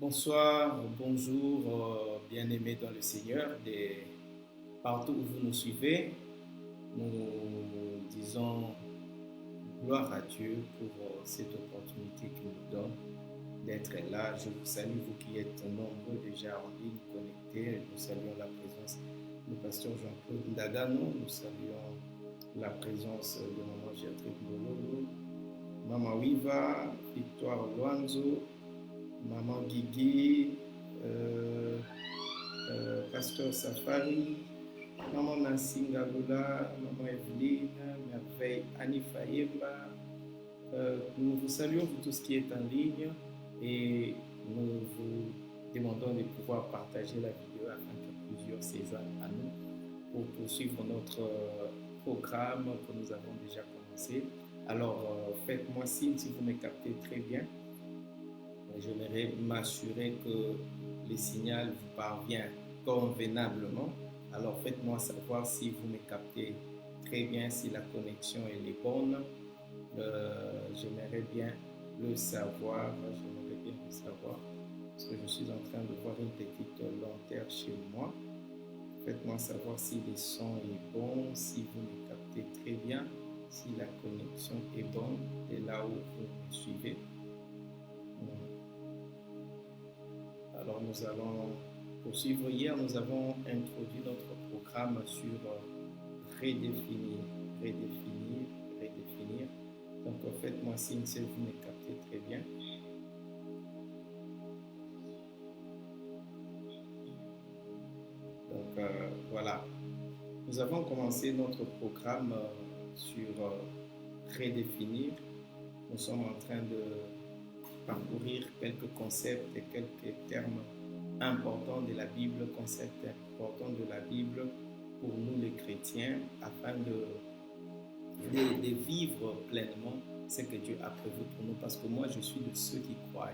Bonsoir, bonjour, bien-aimés dans le Seigneur, partout où vous nous suivez. Nous disons gloire à Dieu pour cette opportunité qu'il nous donne d'être là. Je vous salue, vous qui êtes nombreux déjà en ligne, connectés. Nous saluons la présence du pasteur Jean-Claude Ndagano. Nous saluons la présence de Maman Gertrude Mololo, Maman Wiva, Victoire Luanzo, Maman Guigui, Pasteur Safari, Maman Nancy Ngabula, Maman Evelyne, Merveille Annie Fayemba. Nous vous saluons vous tous qui êtes en ligne et nous vous demandons de pouvoir partager la vidéo afin que plusieurs s'éjoignent à nous pour poursuivre notre programme que nous avons déjà commencé. Alors, faites-moi signe si vous me captez très bien. J'aimerais m'assurer que le signal vous parvient convenablement. Alors faites-moi savoir si vous me captez très bien, si la connexion elle est bonne. J'aimerais bien le savoir. Parce que je suis en train de voir une petite lenteur chez moi. Faites-moi savoir si le son est bon, si vous me captez très bien, si la connexion est bonne et là où vous me suivez. Alors nous allons poursuivre. Hier, nous avons introduit notre programme sur redéfinir. Donc faites-moi signe si vous me captez très bien. Donc voilà. Nous avons commencé notre programme sur redéfinir. Nous sommes en train de parcourir quelques concepts et quelques termes importants de la Bible, concepts importants de la Bible pour nous les chrétiens, afin de vivre pleinement ce que Dieu a prévu pour nous. Parce que moi, je suis de ceux qui croient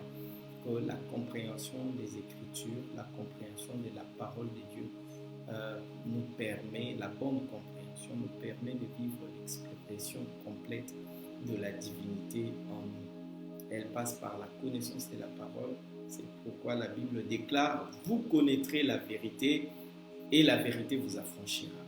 que la compréhension des Écritures, la compréhension de la parole de Dieu nous permet, la bonne compréhension nous permet de vivre l'expression complète de la divinité en nous. Elle passe par la connaissance de la parole. C'est pourquoi la Bible déclare: vous connaîtrez la vérité et la vérité vous affranchira.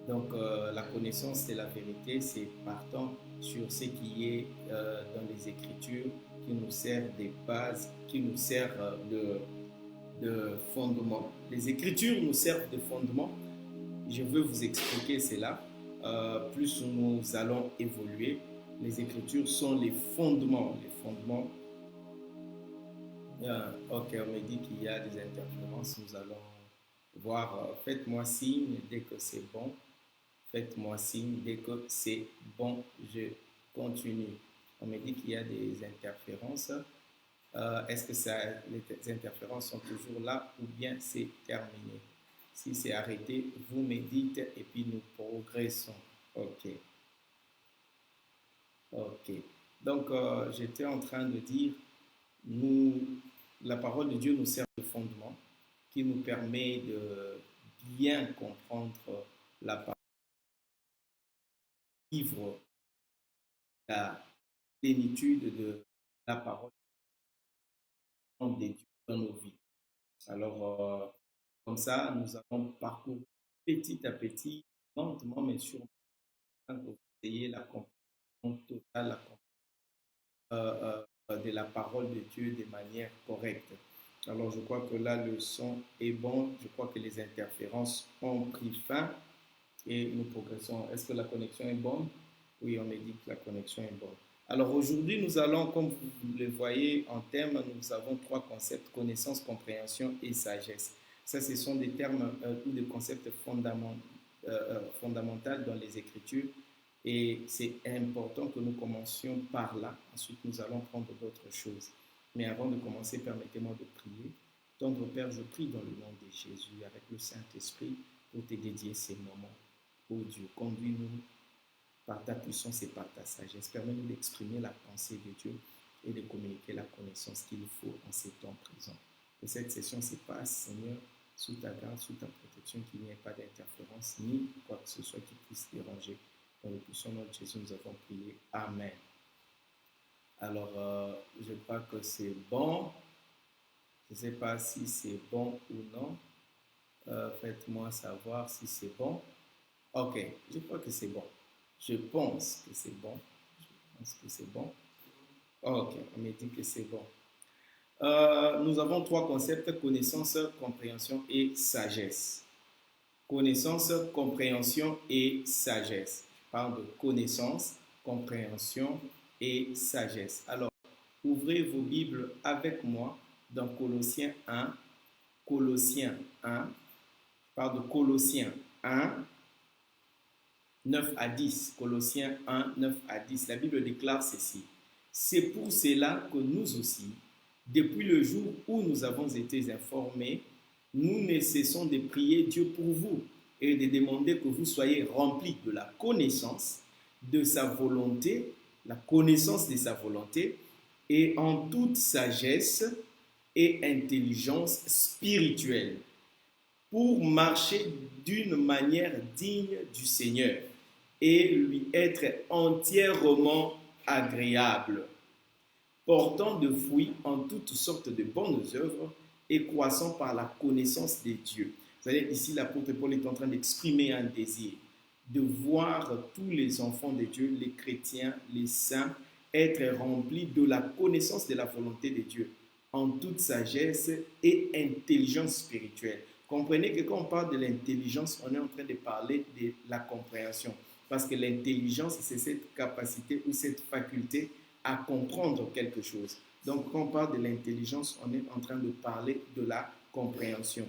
Donc la connaissance de la vérité, c'est partant sur ce qui est dans les Écritures, qui nous sert de base, qui nous sert de fondement. Les Écritures nous servent de fondement. Je veux vous expliquer cela. Plus nous allons évoluer, les Écritures sont les fondements. Ok, on me dit qu'il y a des interférences. Nous allons voir. Faites-moi signe dès que c'est bon. Faites-moi signe dès que c'est bon. Je continue. On me dit qu'il y a des interférences. Est-ce que les interférences sont toujours là ou bien c'est terminé? Si c'est arrêté, vous me dites et puis nous progressons. Ok. Donc, j'étais en train de dire, la parole de Dieu nous sert de fondement qui nous permet de bien comprendre la parole, vivre la plénitude de la parole de Dieu dans nos vies. Alors, comme ça, nous allons parcourir petit à petit, lentement, mais sûrement, pour vous ayez la compréhension totale de la parole de Dieu de manière correcte. Alors, je crois que là, le son est bon. Je crois que les interférences ont pris fin et nous progressons. Est-ce que la connexion est bonne? Oui, on me dit que la connexion est bonne. Alors aujourd'hui, nous allons, comme vous le voyez en thème, nous avons trois concepts: connaissance, compréhension et sagesse. Ça, ce sont des termes ou des concepts fondamentaux dans les Écritures. Et c'est important que nous commencions par là. Ensuite, nous allons prendre d'autres choses. Mais avant de commencer, permettez-moi de prier. Tendre Père, je prie dans le nom de Jésus, avec le Saint-Esprit, pour te dédier ces moments. Oh Dieu, conduis-nous par ta puissance et par ta sagesse. Permets-nous d'exprimer la pensée de Dieu et de communiquer la connaissance qu'il faut en ces temps présents. Que cette session se passe, Seigneur, sous ta grâce, sous ta protection, qu'il n'y ait pas d'interférence ni quoi que ce soit qui puisse déranger. Dans le puissant nom de Jésus, nous avons prié. Amen. Alors, je crois que c'est bon. Je ne sais pas si c'est bon ou non. Faites-moi savoir si c'est bon. Ok, je crois que c'est bon. Je pense que c'est bon. Je pense que c'est bon. Ok, on me dit que c'est bon. Nous avons trois concepts, connaissance, compréhension et sagesse. Connaissance, compréhension et sagesse. Je parle de connaissance, compréhension et sagesse. Alors, ouvrez vos Bibles avec moi dans Colossiens 1. Colossiens 1. Je parle de Colossiens 1, 9 à 10. Colossiens 1, 9 à 10. La Bible déclare ceci. C'est pour cela que nous aussi, depuis le jour où nous avons été informés, nous ne cessons de prier Dieu pour vous et de demander que vous soyez remplis de la connaissance de sa volonté, la connaissance de sa volonté, et en toute sagesse et intelligence spirituelle, pour marcher d'une manière digne du Seigneur et lui être entièrement agréable, portant de fruits en toutes sortes de bonnes œuvres et croissant par la connaissance de Dieu. C'est-à-dire ici, l'apôtre Paul est en train d'exprimer un désir de voir tous les enfants de Dieu, les chrétiens, les saints, être remplis de la connaissance de la volonté de Dieu en toute sagesse et intelligence spirituelle. Comprenez que quand on parle de l'intelligence, on est en train de parler de la compréhension. Parce que l'intelligence, c'est cette capacité ou cette faculté à comprendre quelque chose. Donc, quand on parle de l'intelligence, on est en train de parler de la compréhension.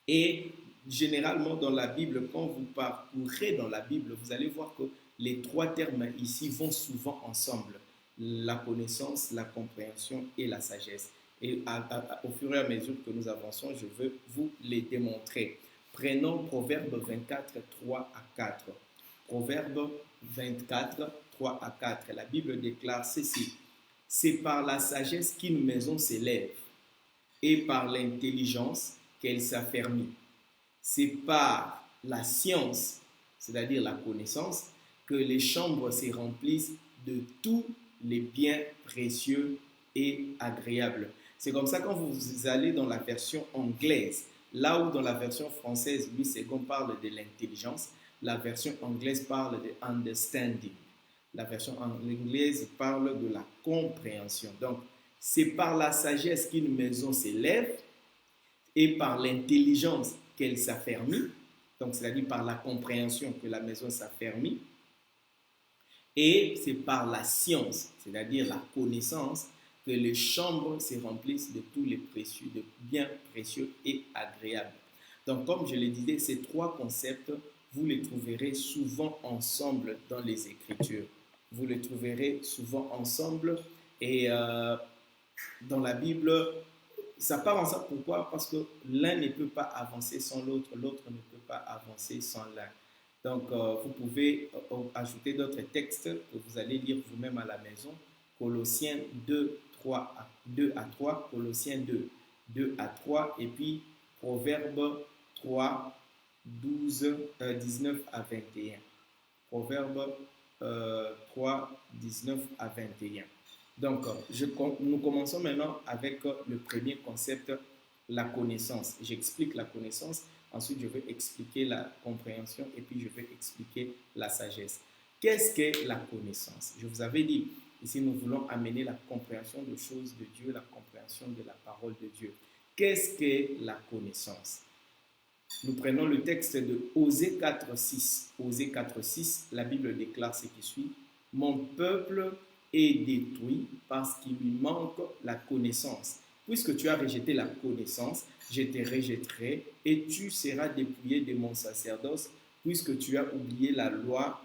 Et généralement, dans la Bible, quand vous parcourez dans la Bible, vous allez voir que les trois termes ici vont souvent ensemble. La connaissance, la compréhension et la sagesse. Et au fur et à mesure que nous avançons, je veux vous les démontrer. Prenons Proverbe 24, 3 à 4. Proverbe 24, 3 à 4. La Bible déclare ceci. C'est par la sagesse qu'une maison s'élève et par l'intelligence qu'elle s'affermit. C'est par la science, c'est-à-dire la connaissance, que les chambres se remplissent de tous les biens précieux et agréables. C'est comme ça quand vous allez dans la version anglaise, là où dans la version française, Louis II parle de l'intelligence, la version anglaise parle de understanding. La version anglaise parle de la compréhension. Donc, c'est par la sagesse qu'une maison s'élève et par l'intelligence qu'elle s'affermit. Donc, c'est-à-dire par la compréhension que la maison s'affermit. Et c'est par la science, c'est-à-dire la connaissance, que les chambres se remplissent de tous les précieux, de biens précieux et agréables. Donc, comme je le disais, ces trois concepts, vous les trouverez souvent ensemble dans les Écritures. Vous les trouverez souvent ensemble et dans la Bible, ça part ensemble. Pourquoi? Parce que l'un ne peut pas avancer sans l'autre, l'autre ne peut pas avancer sans l'un. Donc, vous pouvez ajouter d'autres textes que vous allez lire vous-même à la maison. Colossiens 2, 2 à 3, Colossiens 2, 2 à 3, et puis Proverbes 3, 12, 19 à 21. Proverbes 3, 19 à 21. Donc, nous commençons maintenant avec le premier concept, la connaissance. J'explique la connaissance, ensuite je vais expliquer la compréhension et puis je vais expliquer la sagesse. Qu'est-ce que la connaissance? Je vous avais dit, ici nous voulons amener la compréhension des choses de Dieu, la compréhension de la parole de Dieu. Qu'est-ce que la connaissance? Nous prenons le texte de Osée 4, 6. Osée 4, 6, la Bible déclare ce qui suit. Mon peuple est détruit parce qu'il lui manque la connaissance. Puisque tu as rejeté la connaissance, je te rejetterai et tu seras dépouillé de mon sacerdoce. Puisque tu as oublié la loi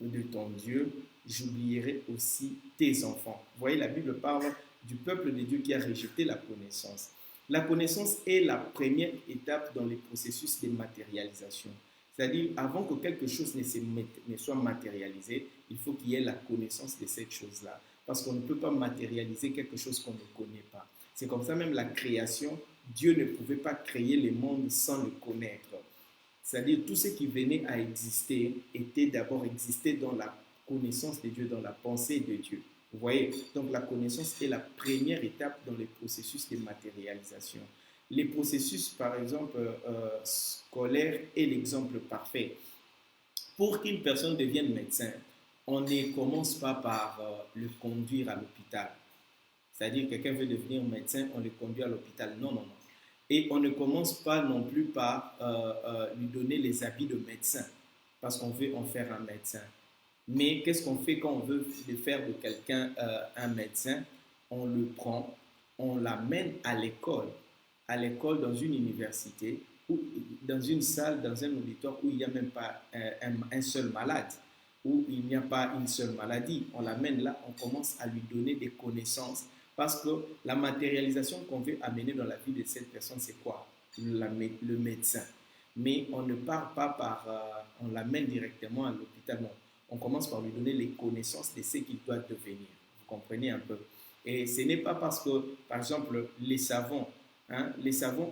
de ton Dieu, j'oublierai aussi tes enfants. Vous voyez, la Bible parle du peuple de Dieu qui a rejeté la connaissance. La connaissance est la première étape dans le processus de matérialisation. C'est-à-dire, avant que quelque chose ne soit matérialisé, il faut qu'il y ait la connaissance de cette chose-là. Parce qu'on ne peut pas matérialiser quelque chose qu'on ne connaît pas. C'est comme ça même la création. Dieu ne pouvait pas créer le monde sans le connaître. C'est-à-dire, tout ce qui venait à exister était d'abord existé dans la connaissance de Dieu, dans la pensée de Dieu. Vous voyez, donc la connaissance est la première étape dans le processus de matérialisation. Les processus, par exemple, scolaires est l'exemple parfait. Pour qu'une personne devienne médecin, on ne commence pas par le conduire à l'hôpital. C'est-à-dire quelqu'un veut devenir médecin, on le conduit à l'hôpital. Non, non, non. Et on ne commence pas non plus par lui donner les habits de médecin, parce qu'on veut en faire un médecin. Mais qu'est-ce qu'on fait quand on veut faire de quelqu'un un médecin? On le prend, on l'amène à l'école dans une université, ou dans une salle, dans un auditoire où il n'y a même pas un seul malade, où il n'y a pas une seule maladie. On l'amène là, on commence à lui donner des connaissances. Parce que la matérialisation qu'on veut amener dans la vie de cette personne, c'est quoi? Le médecin. Mais on ne part pas par, on l'amène directement à l'hôpital, non. On commence par lui donner les connaissances de ce qu'il doit devenir. Vous comprenez un peu? Et ce n'est pas parce que, par exemple, les savons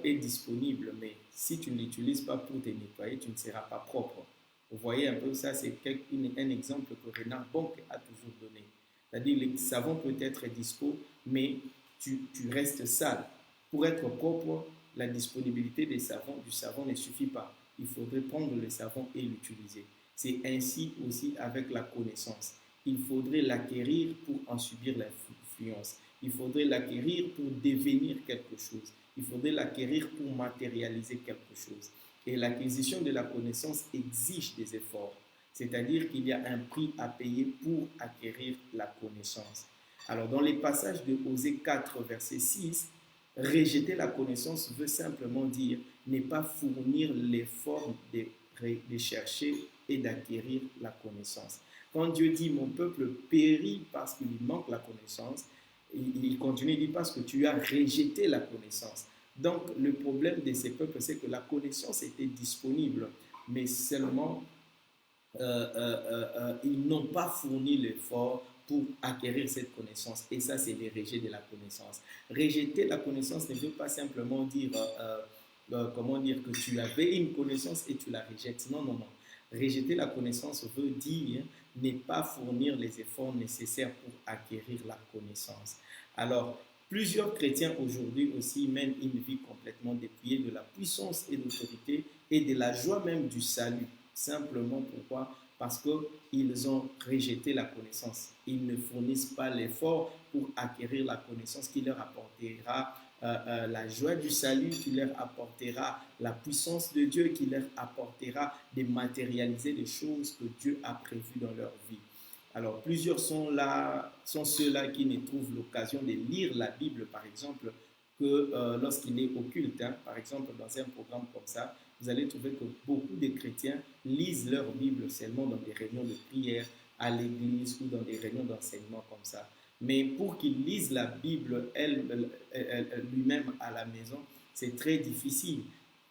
est disponible, mais si tu ne l'utilises pas pour te nettoyer, tu ne seras pas propre. Vous voyez un peu, ça c'est un exemple que Renard Bonk a toujours donné. C'est-à-dire le savon peut être dispo, mais tu restes sale. Pour être propre, la disponibilité du savon ne suffit pas. Il faudrait prendre le savon et l'utiliser. C'est ainsi aussi avec la connaissance. Il faudrait l'acquérir pour en subir l'influence. Il faudrait l'acquérir pour devenir quelque chose. Il faudrait l'acquérir pour matérialiser quelque chose. Et l'acquisition de la connaissance exige des efforts. C'est-à-dire qu'il y a un prix à payer pour acquérir la connaissance. Alors, dans les passages de Osée 4, verset 6, rejeter la connaissance veut simplement dire ne pas fournir l'effort de chercher et d'acquérir la connaissance. Quand Dieu dit mon peuple périt parce qu'il lui manque la connaissance, il continue de dire parce que tu as rejeté la connaissance. Donc, le problème de ces peuples, c'est que la connaissance était disponible, mais seulement ils n'ont pas fourni l'effort pour acquérir cette connaissance. Et ça, c'est le rejet de la connaissance. Rejeter la connaissance ne veut pas simplement dire, comment dire, que tu avais une connaissance et tu la rejettes. Non, non, non. Rejeter la connaissance veut dire ne pas fournir les efforts nécessaires pour acquérir la connaissance. Alors, plusieurs chrétiens aujourd'hui aussi mènent une vie complètement dépouillée de la puissance et de l'autorité et de la joie même du salut. Simplement pourquoi? Parce qu'ils ont rejeté la connaissance. Ils ne fournissent pas l'effort pour acquérir la connaissance qui leur apportera la joie du salut, qui leur apportera la puissance de Dieu, qui leur apportera de matérialiser les choses que Dieu a prévues dans leur vie. Alors, plusieurs sont ceux-là qui ne trouvent l'occasion de lire la Bible, par exemple, que lorsqu'il est occulte. Par exemple, dans un programme comme ça, vous allez trouver que beaucoup de chrétiens lisent leur Bible seulement dans des réunions de prière à l'église ou dans des réunions d'enseignement comme ça. Mais pour qu'ils lisent la Bible lui-même à la maison, c'est très difficile.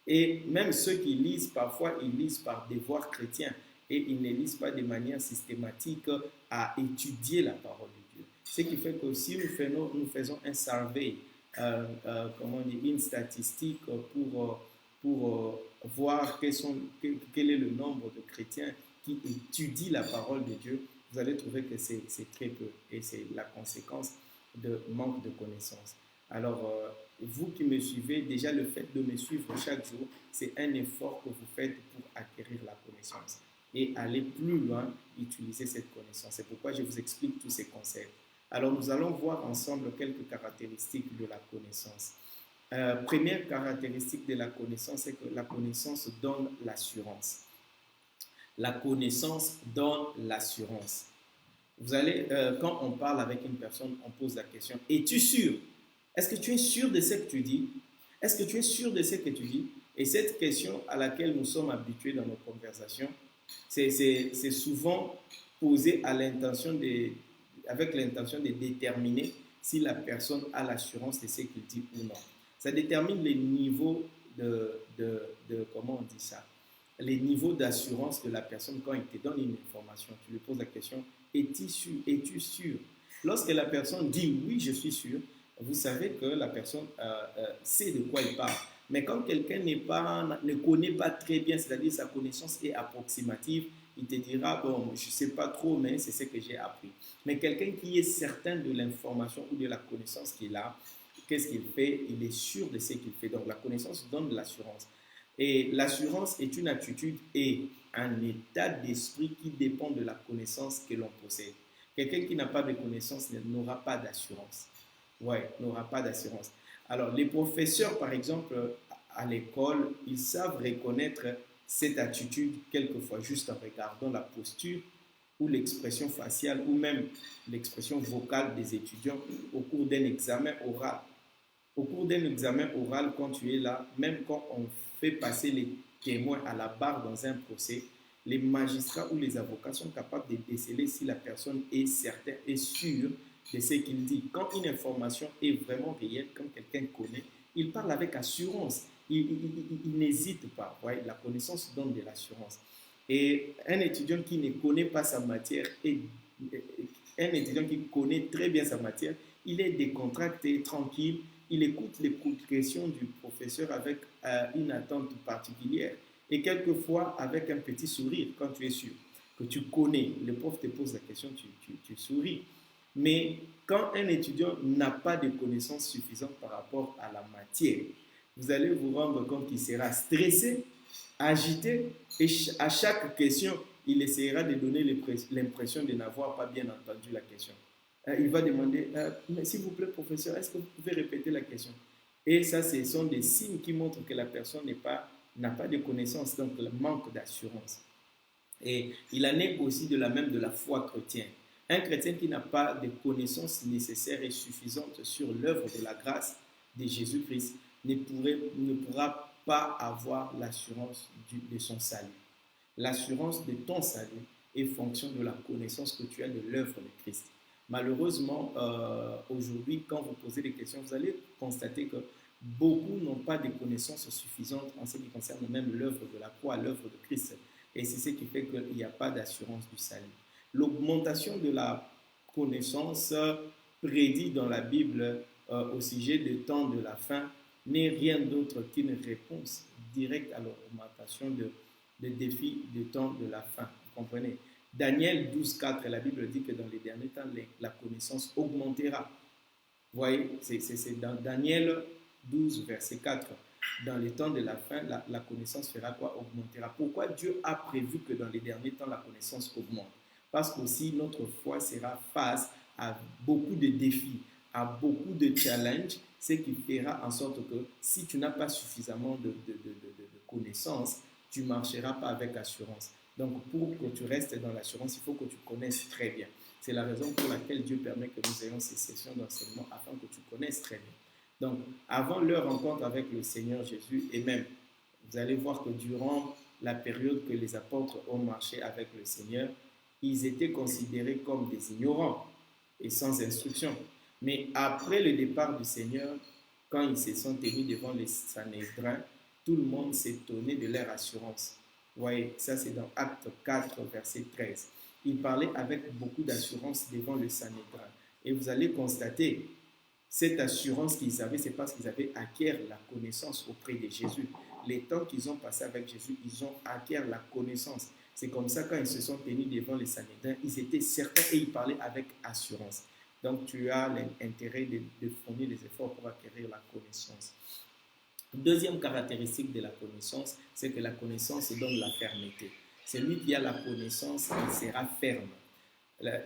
Et même ceux qui lisent, parfois, ils lisent par devoir chrétien et ils ne lisent pas de manière systématique à étudier la parole de Dieu. Ce qui fait que si nous faisons un survey, une statistique pour voir quel est le nombre de chrétiens qui étudient la parole de Dieu, vous allez trouver que c'est très peu et c'est la conséquence de manque de connaissances. Alors, vous qui me suivez, déjà le fait de me suivre chaque jour, c'est un effort que vous faites pour acquérir la connaissance et aller plus loin, utiliser cette connaissance. C'est pourquoi je vous explique tous ces concepts. Alors, nous allons voir ensemble quelques caractéristiques de la connaissance. Première caractéristique de la connaissance, c'est que la connaissance donne l'assurance. La connaissance donne l'assurance. Vous allez, quand on parle avec une personne, on pose la question, es-tu sûr? Est-ce que tu es sûr de ce que tu dis? Est-ce que tu es sûr de ce que tu dis? Et cette question à laquelle nous sommes habitués dans nos conversations, c'est souvent posée avec l'intention de déterminer si la personne a l'assurance de ce qu'il dit ou non. Ça détermine les niveaux comment on dit ça, les niveaux d'assurance de la personne quand il te donne une information. Tu lui poses la question, es-tu sûr? Lorsque la personne dit oui, je suis sûr, vous savez que la personne sait de quoi il parle. Mais quand quelqu'un ne connaît pas très bien, c'est-à-dire sa connaissance est approximative, il te dira, bon, je ne sais pas trop, mais c'est ce que j'ai appris. Mais quelqu'un qui est certain de l'information ou de la connaissance qu'il a, qu'est-ce qu'il fait? Il est sûr de ce qu'il fait. Donc la connaissance donne de l'assurance. Et l'assurance est une attitude et un état d'esprit qui dépend de la connaissance que l'on possède. Quelqu'un qui n'a pas de connaissance n'aura pas d'assurance. Ouais, n'aura pas d'assurance. Alors, les professeurs, par exemple, à l'école, ils savent reconnaître cette attitude quelquefois juste en regardant la posture ou l'expression faciale ou même l'expression vocale des étudiants au cours d'un examen oral. Au cours d'un examen oral, quand tu es là, même quand on fait passer les témoins à la barre dans un procès, les magistrats ou les avocats sont capables de déceler si la personne est certaine et sûre de ce qu'il dit. Quand une information est vraiment réelle, quand quelqu'un connaît, il parle avec assurance. Il n'hésite pas. Ouais, la connaissance donne de l'assurance. Et un étudiant qui ne connaît pas sa matière et un étudiant qui connaît très bien sa matière, il est décontracté, tranquille, il écoute les questions du professeur avec une attente particulière et quelquefois avec un petit sourire quand tu es sûr que tu connais. Le prof te pose la question, tu souris. Mais quand un étudiant n'a pas de connaissances suffisantes par rapport à la matière, vous allez vous rendre compte qu'il sera stressé, agité et à chaque question, il essaiera de donner l'impression de n'avoir pas bien entendu la question. Il va demander, s'il vous plaît, professeur, est-ce que vous pouvez répéter la question? Et ça, ce sont des signes qui montrent que la personne n'a pas de connaissances, donc le manque d'assurance. Et il en est aussi de la même de la foi chrétienne. Un chrétien qui n'a pas de connaissances nécessaires et suffisantes sur l'œuvre de la grâce de Jésus-Christ ne pourra pas avoir l'assurance de son salut. L'assurance de ton salut est fonction de la connaissance que tu as de l'œuvre de Christ. Malheureusement, aujourd'hui, quand vous posez des questions, vous allez constater que beaucoup n'ont pas de connaissances suffisantes en ce qui concerne même l'œuvre de la croix, l'œuvre de Christ. Et c'est ce qui fait qu'il n'y a pas d'assurance du salut. L'augmentation de la connaissance prédite dans la Bible au sujet des temps de la fin n'est rien d'autre qu'une réponse directe à l'augmentation des défis du temps de la fin. Vous comprenez? Daniel 12,4, la Bible dit que dans les derniers temps, la connaissance augmentera. Vous voyez, c'est dans Daniel 12, verset 4. Dans les temps de la fin, la connaissance fera quoi? Augmentera. Pourquoi Dieu a prévu que dans les derniers temps, la connaissance augmente? Parce qu'aussi, notre foi sera face à beaucoup de défis, à beaucoup de challenges, ce qui fera en sorte que si tu n'as pas suffisamment de connaissances, tu ne marcheras pas avec assurance. Donc, pour que tu restes dans l'assurance, il faut que tu connaisses très bien. C'est la raison pour laquelle Dieu permet que nous ayons ces sessions d'enseignement afin que tu connaisses très bien. Donc, avant leur rencontre avec le Seigneur Jésus, et même, vous allez voir que durant la période que les apôtres ont marché avec le Seigneur, ils étaient considérés comme des ignorants et sans instruction. Mais après le départ du Seigneur, quand ils se sont tenus devant les Sanhédrins, tout le monde s'étonnait de leur assurance. Vous voyez, ça c'est dans Acte 4, verset 13. Ils parlaient avec beaucoup d'assurance devant le Sanhédrin. Et vous allez constater, cette assurance qu'ils avaient, c'est parce qu'ils avaient acquis la connaissance auprès de Jésus. Les temps qu'ils ont passés avec Jésus, ils ont acquis la connaissance. C'est comme ça, quand ils se sont tenus devant les Sanhédrins, ils étaient certains et ils parlaient avec assurance. Donc, tu as l'intérêt de fournir des efforts pour acquérir la connaissance. Deuxième caractéristique de la connaissance, c'est que la connaissance donne la fermeté. Celui qui a la connaissance, il sera ferme.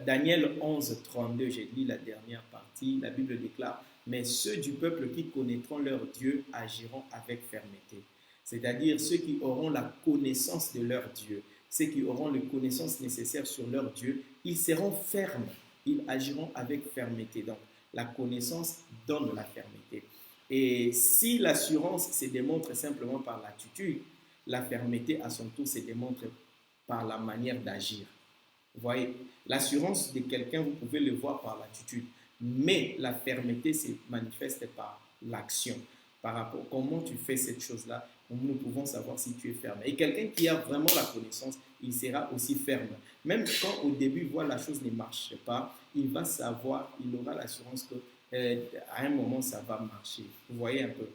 Daniel 11, 32, j'ai lu la dernière partie, la Bible déclare, mais ceux du peuple qui connaîtront leur Dieu agiront avec fermeté. C'est-à-dire ceux qui auront la connaissance de leur Dieu, ceux qui auront les connaissances nécessaires sur leur Dieu, ils seront fermes, ils agiront avec fermeté. Donc, la connaissance donne la fermeté. Et si l'assurance se démontre simplement par l'attitude, la fermeté à son tour se démontre par la manière d'agir. Vous voyez, l'assurance de quelqu'un, vous pouvez le voir par l'attitude, mais la fermeté se manifeste par l'action. Par rapport à comment tu fais cette chose-là, nous pouvons savoir si tu es ferme. Et quelqu'un qui a vraiment la connaissance, il sera aussi ferme. Même quand au début, il voit la chose ne marche pas, il va savoir, il aura l'assurance qu'à un moment, ça va marcher. Vous voyez un peu.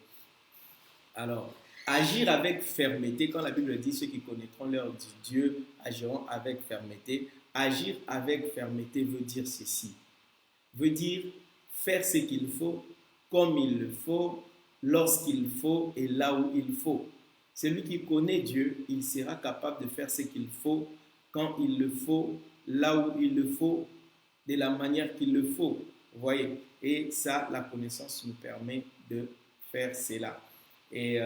Alors, Agir avec fermeté, quand la Bible dit ceux qui connaîtront leur Dieu agiront avec fermeté. Agir avec fermeté veut dire ceci. Veut dire faire ce qu'il faut, comme il le faut, lorsqu'il faut et là où il faut. Celui qui connaît Dieu, il sera capable de faire ce qu'il faut, quand il le faut, là où il le faut, de la manière qu'il le faut. Vous voyez? Et ça, la connaissance nous permet de faire cela. Et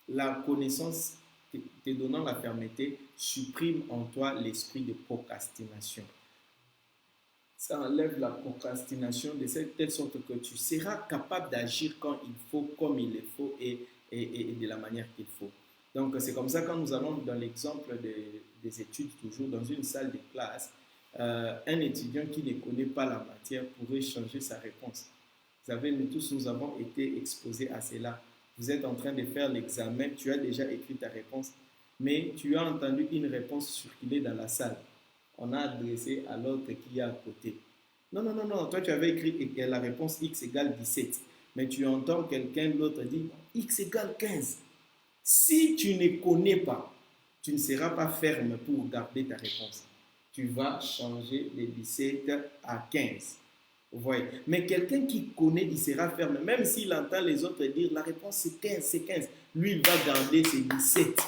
la connaissance, te donnant la fermeté, supprime en toi l'esprit de procrastination. Ça enlève la procrastination de telle sorte que tu seras capable d'agir quand il faut, comme il le faut et de la manière qu'il faut. Donc c'est comme ça quand nous allons dans l'exemple des études, toujours dans une salle de classe, un étudiant qui ne connaît pas la matière pourrait changer sa réponse. Vous savez, nous tous, nous avons été exposés à cela. Vous êtes en train de faire l'examen, tu as déjà écrit ta réponse, mais tu as entendu une réponse circuler dans la salle. On a adressé à l'autre qui est à côté. Non, non, non, non, toi tu avais écrit la réponse x égale 17, mais tu entends quelqu'un d'autre dire x égale 15. Si tu ne connais pas, tu ne seras pas ferme pour garder ta réponse. Tu vas changer de 17 à 15. Vous voyez. Mais quelqu'un qui connaît, il sera ferme. Même s'il entend les autres dire la réponse c'est 15, c'est 15. Lui, il va garder ses 17.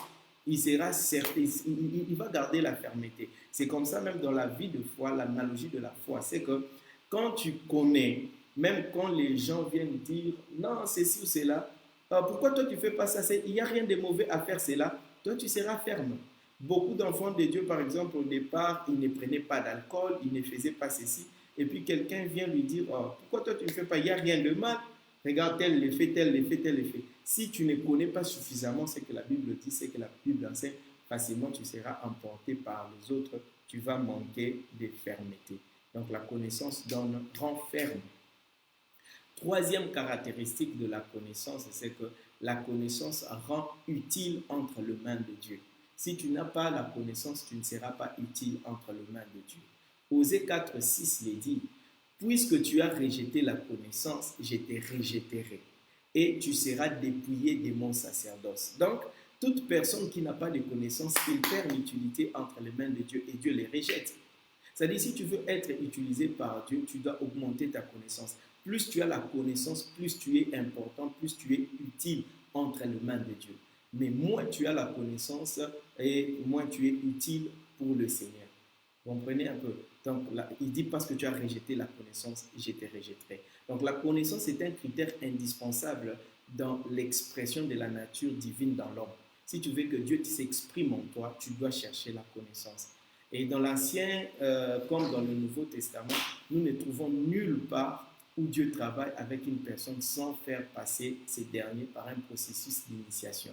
Il sera certain, il va garder la fermeté. C'est comme ça même dans la vie de foi, l'analogie de la foi. C'est que quand tu connais, même quand les gens viennent dire non, c'est ci ou c'est là, pourquoi toi tu ne fais pas ça? Il n'y a rien de mauvais à faire cela. Toi tu seras ferme. Beaucoup d'enfants de Dieu, par exemple, au départ, ils ne prenaient pas d'alcool, ils ne faisaient pas ceci. Et puis quelqu'un vient lui dire pourquoi toi tu ne fais pas? Il n'y a rien de mal. Regarde tel l'effet, tel l'effet, tel l'effet. Si tu ne connais pas suffisamment ce que la Bible dit, ce que la Bible enseigne, facilement tu seras emporté par les autres. Tu vas manquer de fermeté. Donc la connaissance rend ferme. Troisième caractéristique de la connaissance, c'est que la connaissance rend utile entre les mains de Dieu. Si tu n'as pas la connaissance, tu ne seras pas utile entre les mains de Dieu. Osée 4, 6 les dit, puisque tu as rejeté la connaissance, je te rejetterai et tu seras dépouillé de mon sacerdoce. Donc, toute personne qui n'a pas de connaissance, il perd l'utilité entre les mains de Dieu et Dieu les rejette. C'est-à-dire, si tu veux être utilisé par Dieu, tu dois augmenter ta connaissance. Plus tu as la connaissance, plus tu es important, plus tu es utile entre les mains de Dieu. Mais moins tu as la connaissance et moins tu es utile pour le Seigneur. Vous comprenez un peu? Donc, là, il dit parce que tu as rejeté la connaissance, je te rejetterai. Donc, la connaissance est un critère indispensable dans l'expression de la nature divine dans l'homme. Si tu veux que Dieu s'exprime en toi, tu dois chercher la connaissance. Et dans l'Ancien, comme dans le Nouveau Testament, nous ne trouvons nulle part où Dieu travaille avec une personne sans faire passer ces derniers par un processus d'initiation.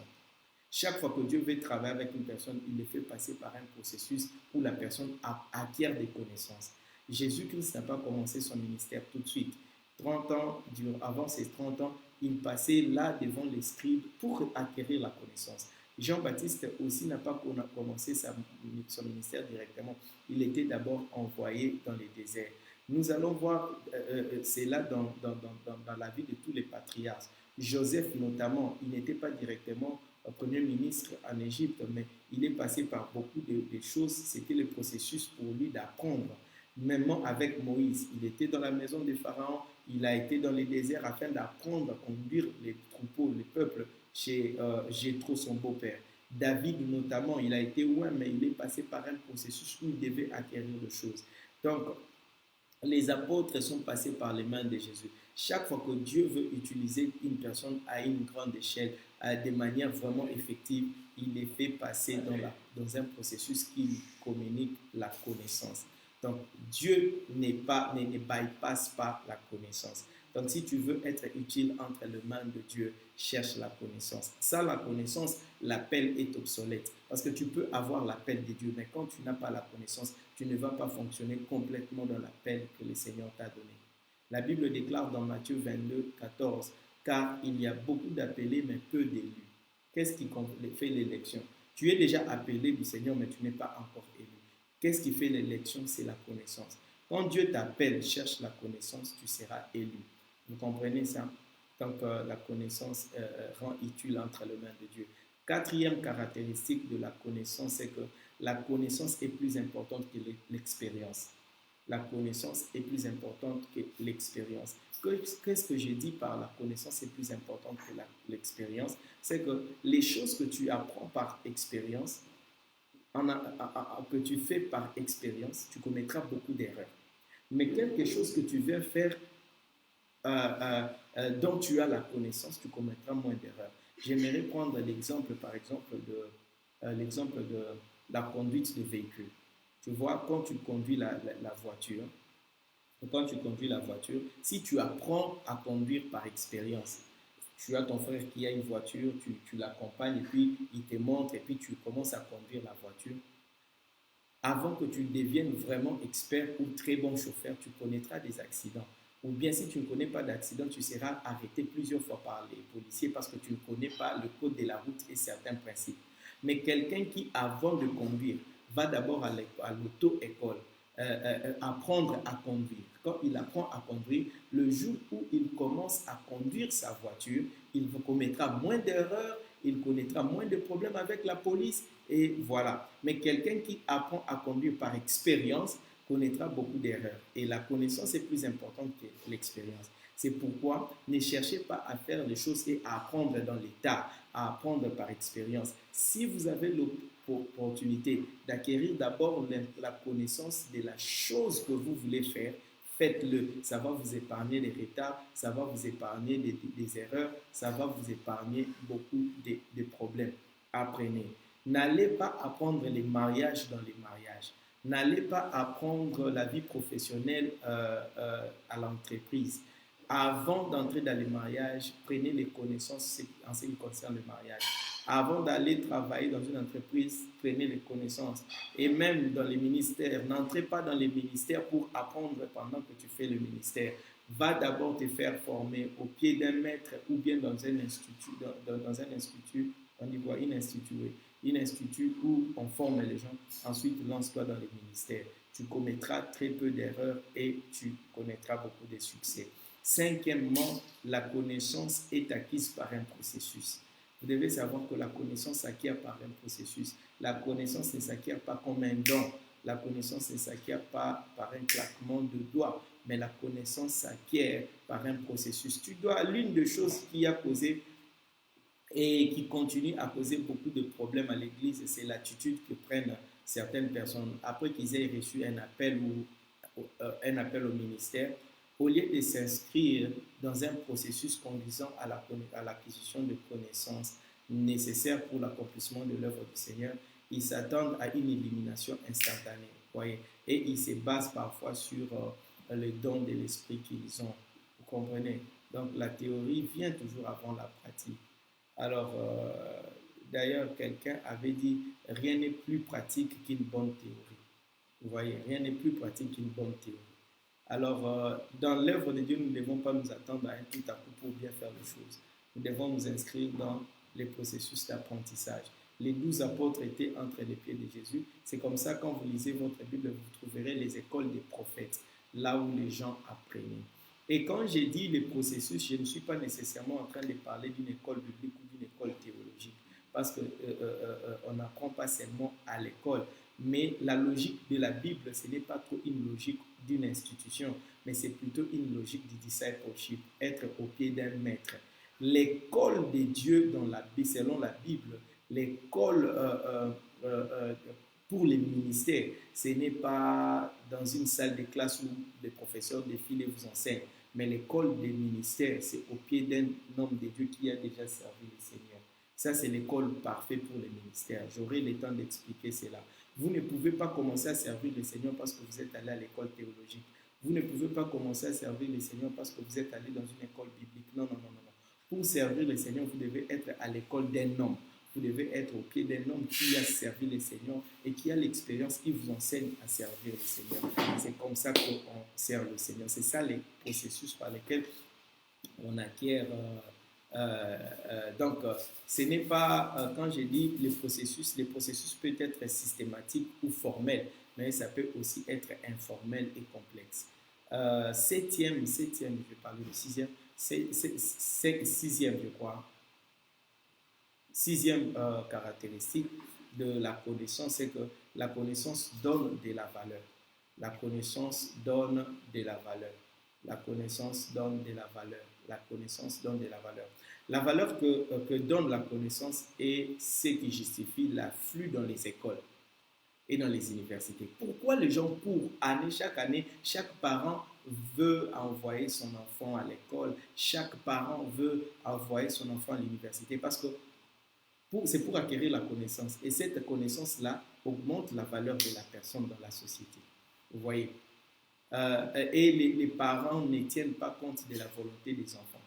Chaque fois que Dieu veut travailler avec une personne, il le fait passer par un processus où la personne acquiert des connaissances. Jésus-Christ n'a pas commencé son ministère tout de suite. 30 ans, avant ses 30 ans, il passait là devant les scribes pour acquérir la connaissance. Jean-Baptiste aussi n'a pas commencé son ministère directement. Il était d'abord envoyé dans les déserts. Nous allons voir cela dans la vie de tous les patriarches. Joseph notamment, il n'était pas directement premier ministre en Égypte, mais il est passé par beaucoup de choses. C'était le processus pour lui d'apprendre. Même avec Moïse, il était dans la maison de Pharaon, il a été dans les déserts afin d'apprendre à conduire les troupeaux, les peuples chez Jéthro, son beau-père. David notamment, il a été loin, mais il est passé par un processus où il devait acquérir des choses. Donc, les apôtres sont passés par les mains de Jésus. Chaque fois que Dieu veut utiliser une personne à une grande échelle, de manière vraiment effective, il les fait passer dans un processus qui communique la connaissance. Donc, Dieu ne bypasse pas la connaissance. Donc, si tu veux être utile entre les mains de Dieu, cherche la connaissance. Sans la connaissance, l'appel est obsolète. Parce que tu peux avoir l'appel de Dieu, mais quand tu n'as pas la connaissance, tu ne vas pas fonctionner complètement dans l'appel que le Seigneur t'a donné. La Bible déclare dans Matthieu 22, 14, car il y a beaucoup d'appelés, mais peu d'élus. Qu'est-ce qui fait l'élection? Tu es déjà appelé du Seigneur, mais tu n'es pas encore élu. Qu'est-ce qui fait l'élection? C'est la connaissance. Quand Dieu t'appelle, cherche la connaissance, tu seras élu. Vous comprenez ça? Donc, la connaissance rend utile entre les mains de Dieu. Quatrième caractéristique de la connaissance, c'est que la connaissance est plus importante que l'expérience. La connaissance est plus importante que l'expérience. Qu'est-ce que j'ai dit par la connaissance est plus importante que l'expérience? C'est que les choses que tu apprends par expérience, que tu fais par expérience, tu commettras beaucoup d'erreurs. Mais quelque chose que tu viens faire dont tu as la connaissance, tu commettras moins d'erreurs. J'aimerais prendre l'exemple, par exemple, l'exemple de la conduite de véhicule. Tu vois, quand tu conduis la voiture, si tu apprends à conduire par expérience, tu as ton frère qui a une voiture, tu l'accompagnes et puis il te montre et puis tu commences à conduire la voiture. Avant que tu deviennes vraiment expert ou très bon chauffeur, tu connaîtras des accidents. Ou bien si tu ne connais pas d'accident, tu seras arrêté plusieurs fois par les policiers parce que tu ne connais pas le code de la route et certains principes. Mais quelqu'un qui, avant de conduire, va d'abord à l'auto-école, apprendre à conduire. Quand il apprend à conduire, le jour où il commence à conduire sa voiture, il commettra moins d'erreurs, il connaîtra moins de problèmes avec la police et voilà. Mais quelqu'un qui apprend à conduire par expérience connaîtra beaucoup d'erreurs. Et la connaissance est plus importante que l'expérience. C'est pourquoi ne cherchez pas à faire les choses et à apprendre dans l'état, à apprendre par expérience. Si vous avez l'opportunité d'acquérir d'abord la connaissance de la chose que vous voulez faire, faites-le. Ça va vous épargner des retards, ça va vous épargner des erreurs, ça va vous épargner beaucoup de problèmes. Apprenez. N'allez pas apprendre les mariages dans les mariages. N'allez pas apprendre la vie professionnelle à l'entreprise. Avant d'entrer dans les mariages, prenez les connaissances en ce qui concerne le mariage. Avant d'aller travailler dans une entreprise, prenez les connaissances. Et même dans les ministères, n'entrez pas dans les ministères pour apprendre pendant que tu fais le ministère. Va d'abord te faire former au pied d'un maître ou bien dans un institut, on dit quoi, un institut où on forme les gens. Ensuite, lance-toi dans les ministères. Tu commettras très peu d'erreurs et tu connaîtras beaucoup de succès. Cinquièmement, la connaissance est acquise par un processus. Vous devez savoir que la connaissance s'acquiert par un processus. La connaissance ne s'acquiert pas comme un don. La connaissance ne s'acquiert pas par un claquement de doigts, mais la connaissance s'acquiert par un processus. L'une des choses qui a causé et qui continue à causer beaucoup de problèmes à l'Église, c'est l'attitude que prennent certaines personnes après qu'ils aient reçu un appel au ministère. Au lieu de s'inscrire dans un processus conduisant à l'acquisition de connaissances nécessaires pour l'accomplissement de l'œuvre du Seigneur, ils s'attendent à une élimination instantanée. Voyez? Et ils se basent parfois sur le don de l'esprit qu'ils ont. Vous comprenez? Donc la théorie vient toujours avant la pratique. Alors, d'ailleurs, quelqu'un avait dit « Rien n'est plus pratique qu'une bonne théorie ». Vous voyez, rien n'est plus pratique qu'une bonne théorie. Alors, dans l'œuvre de Dieu, nous ne devons pas nous attendre à un tout à coup pour bien faire les choses. Nous devons nous inscrire dans les processus d'apprentissage. Les 12 apôtres étaient entre les pieds de Jésus. C'est comme ça, quand vous lisez votre Bible, vous trouverez les écoles des prophètes, là où les gens apprenaient. Et quand j'ai dit les processus, je ne suis pas nécessairement en train de parler d'une école biblique ou d'une école théologique, parce qu'on n'apprend pas seulement à l'école. Mais la logique de la Bible, ce n'est pas trop une logique d'une institution, mais c'est plutôt une logique du discipleship, être au pied d'un maître. L'école de Dieu dans la Bible, selon la Bible, l'école pour les ministères, ce n'est pas dans une salle de classe où les professeurs défilent et vous enseignent, mais l'école des ministères, c'est au pied d'un homme de Dieu qui a déjà servi le Seigneur. Ça, c'est l'école parfaite pour les ministères. J'aurai le temps d'expliquer cela. Vous ne pouvez pas commencer à servir le Seigneur parce que vous êtes allé à l'école théologique. Vous ne pouvez pas commencer à servir le Seigneur parce que vous êtes allé dans une école biblique. Non, non, non, non. Pour servir le Seigneur, vous devez être à l'école d'un homme. Vous devez être au pied d'un homme qui a servi le Seigneur et qui a l'expérience qui vous enseigne à servir le Seigneur. C'est comme ça qu'on sert le Seigneur. C'est ça les processus par lesquels on acquiert. Donc, ce n'est pas, quand je dis les processus peuvent être systématiques ou formels, mais ça peut aussi être informel et complexe. Septième, je vais parler du sixième. C'est sixième, je crois. Sixième caractéristique de la connaissance, c'est que la connaissance donne de la valeur. La connaissance donne de la valeur. La connaissance donne de la valeur. La connaissance donne de la valeur. La valeur que donne la connaissance est ce qui justifie l'afflux dans les écoles et dans les universités. Pourquoi les gens courent chaque année, chaque parent veut envoyer son enfant à l'école, chaque parent veut envoyer son enfant à l'université? Parce que c'est pour acquérir la connaissance. Et cette connaissance-là augmente la valeur de la personne dans la société. Vous voyez? Et les parents ne tiennent pas compte de la volonté des enfants.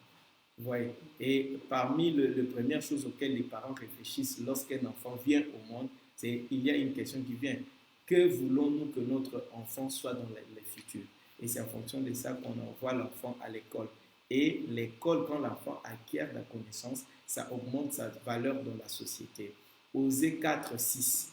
Vous voyez? Et parmi les premières choses auxquelles les parents réfléchissent lorsqu'un enfant vient au monde, c'est il y a une question qui vient. Que voulons-nous que notre enfant soit dans le futur? Et c'est en fonction de ça qu'on envoie l'enfant à l'école. Et l'école, quand l'enfant acquiert la connaissance, ça augmente sa valeur dans la société. Osée 4, 6.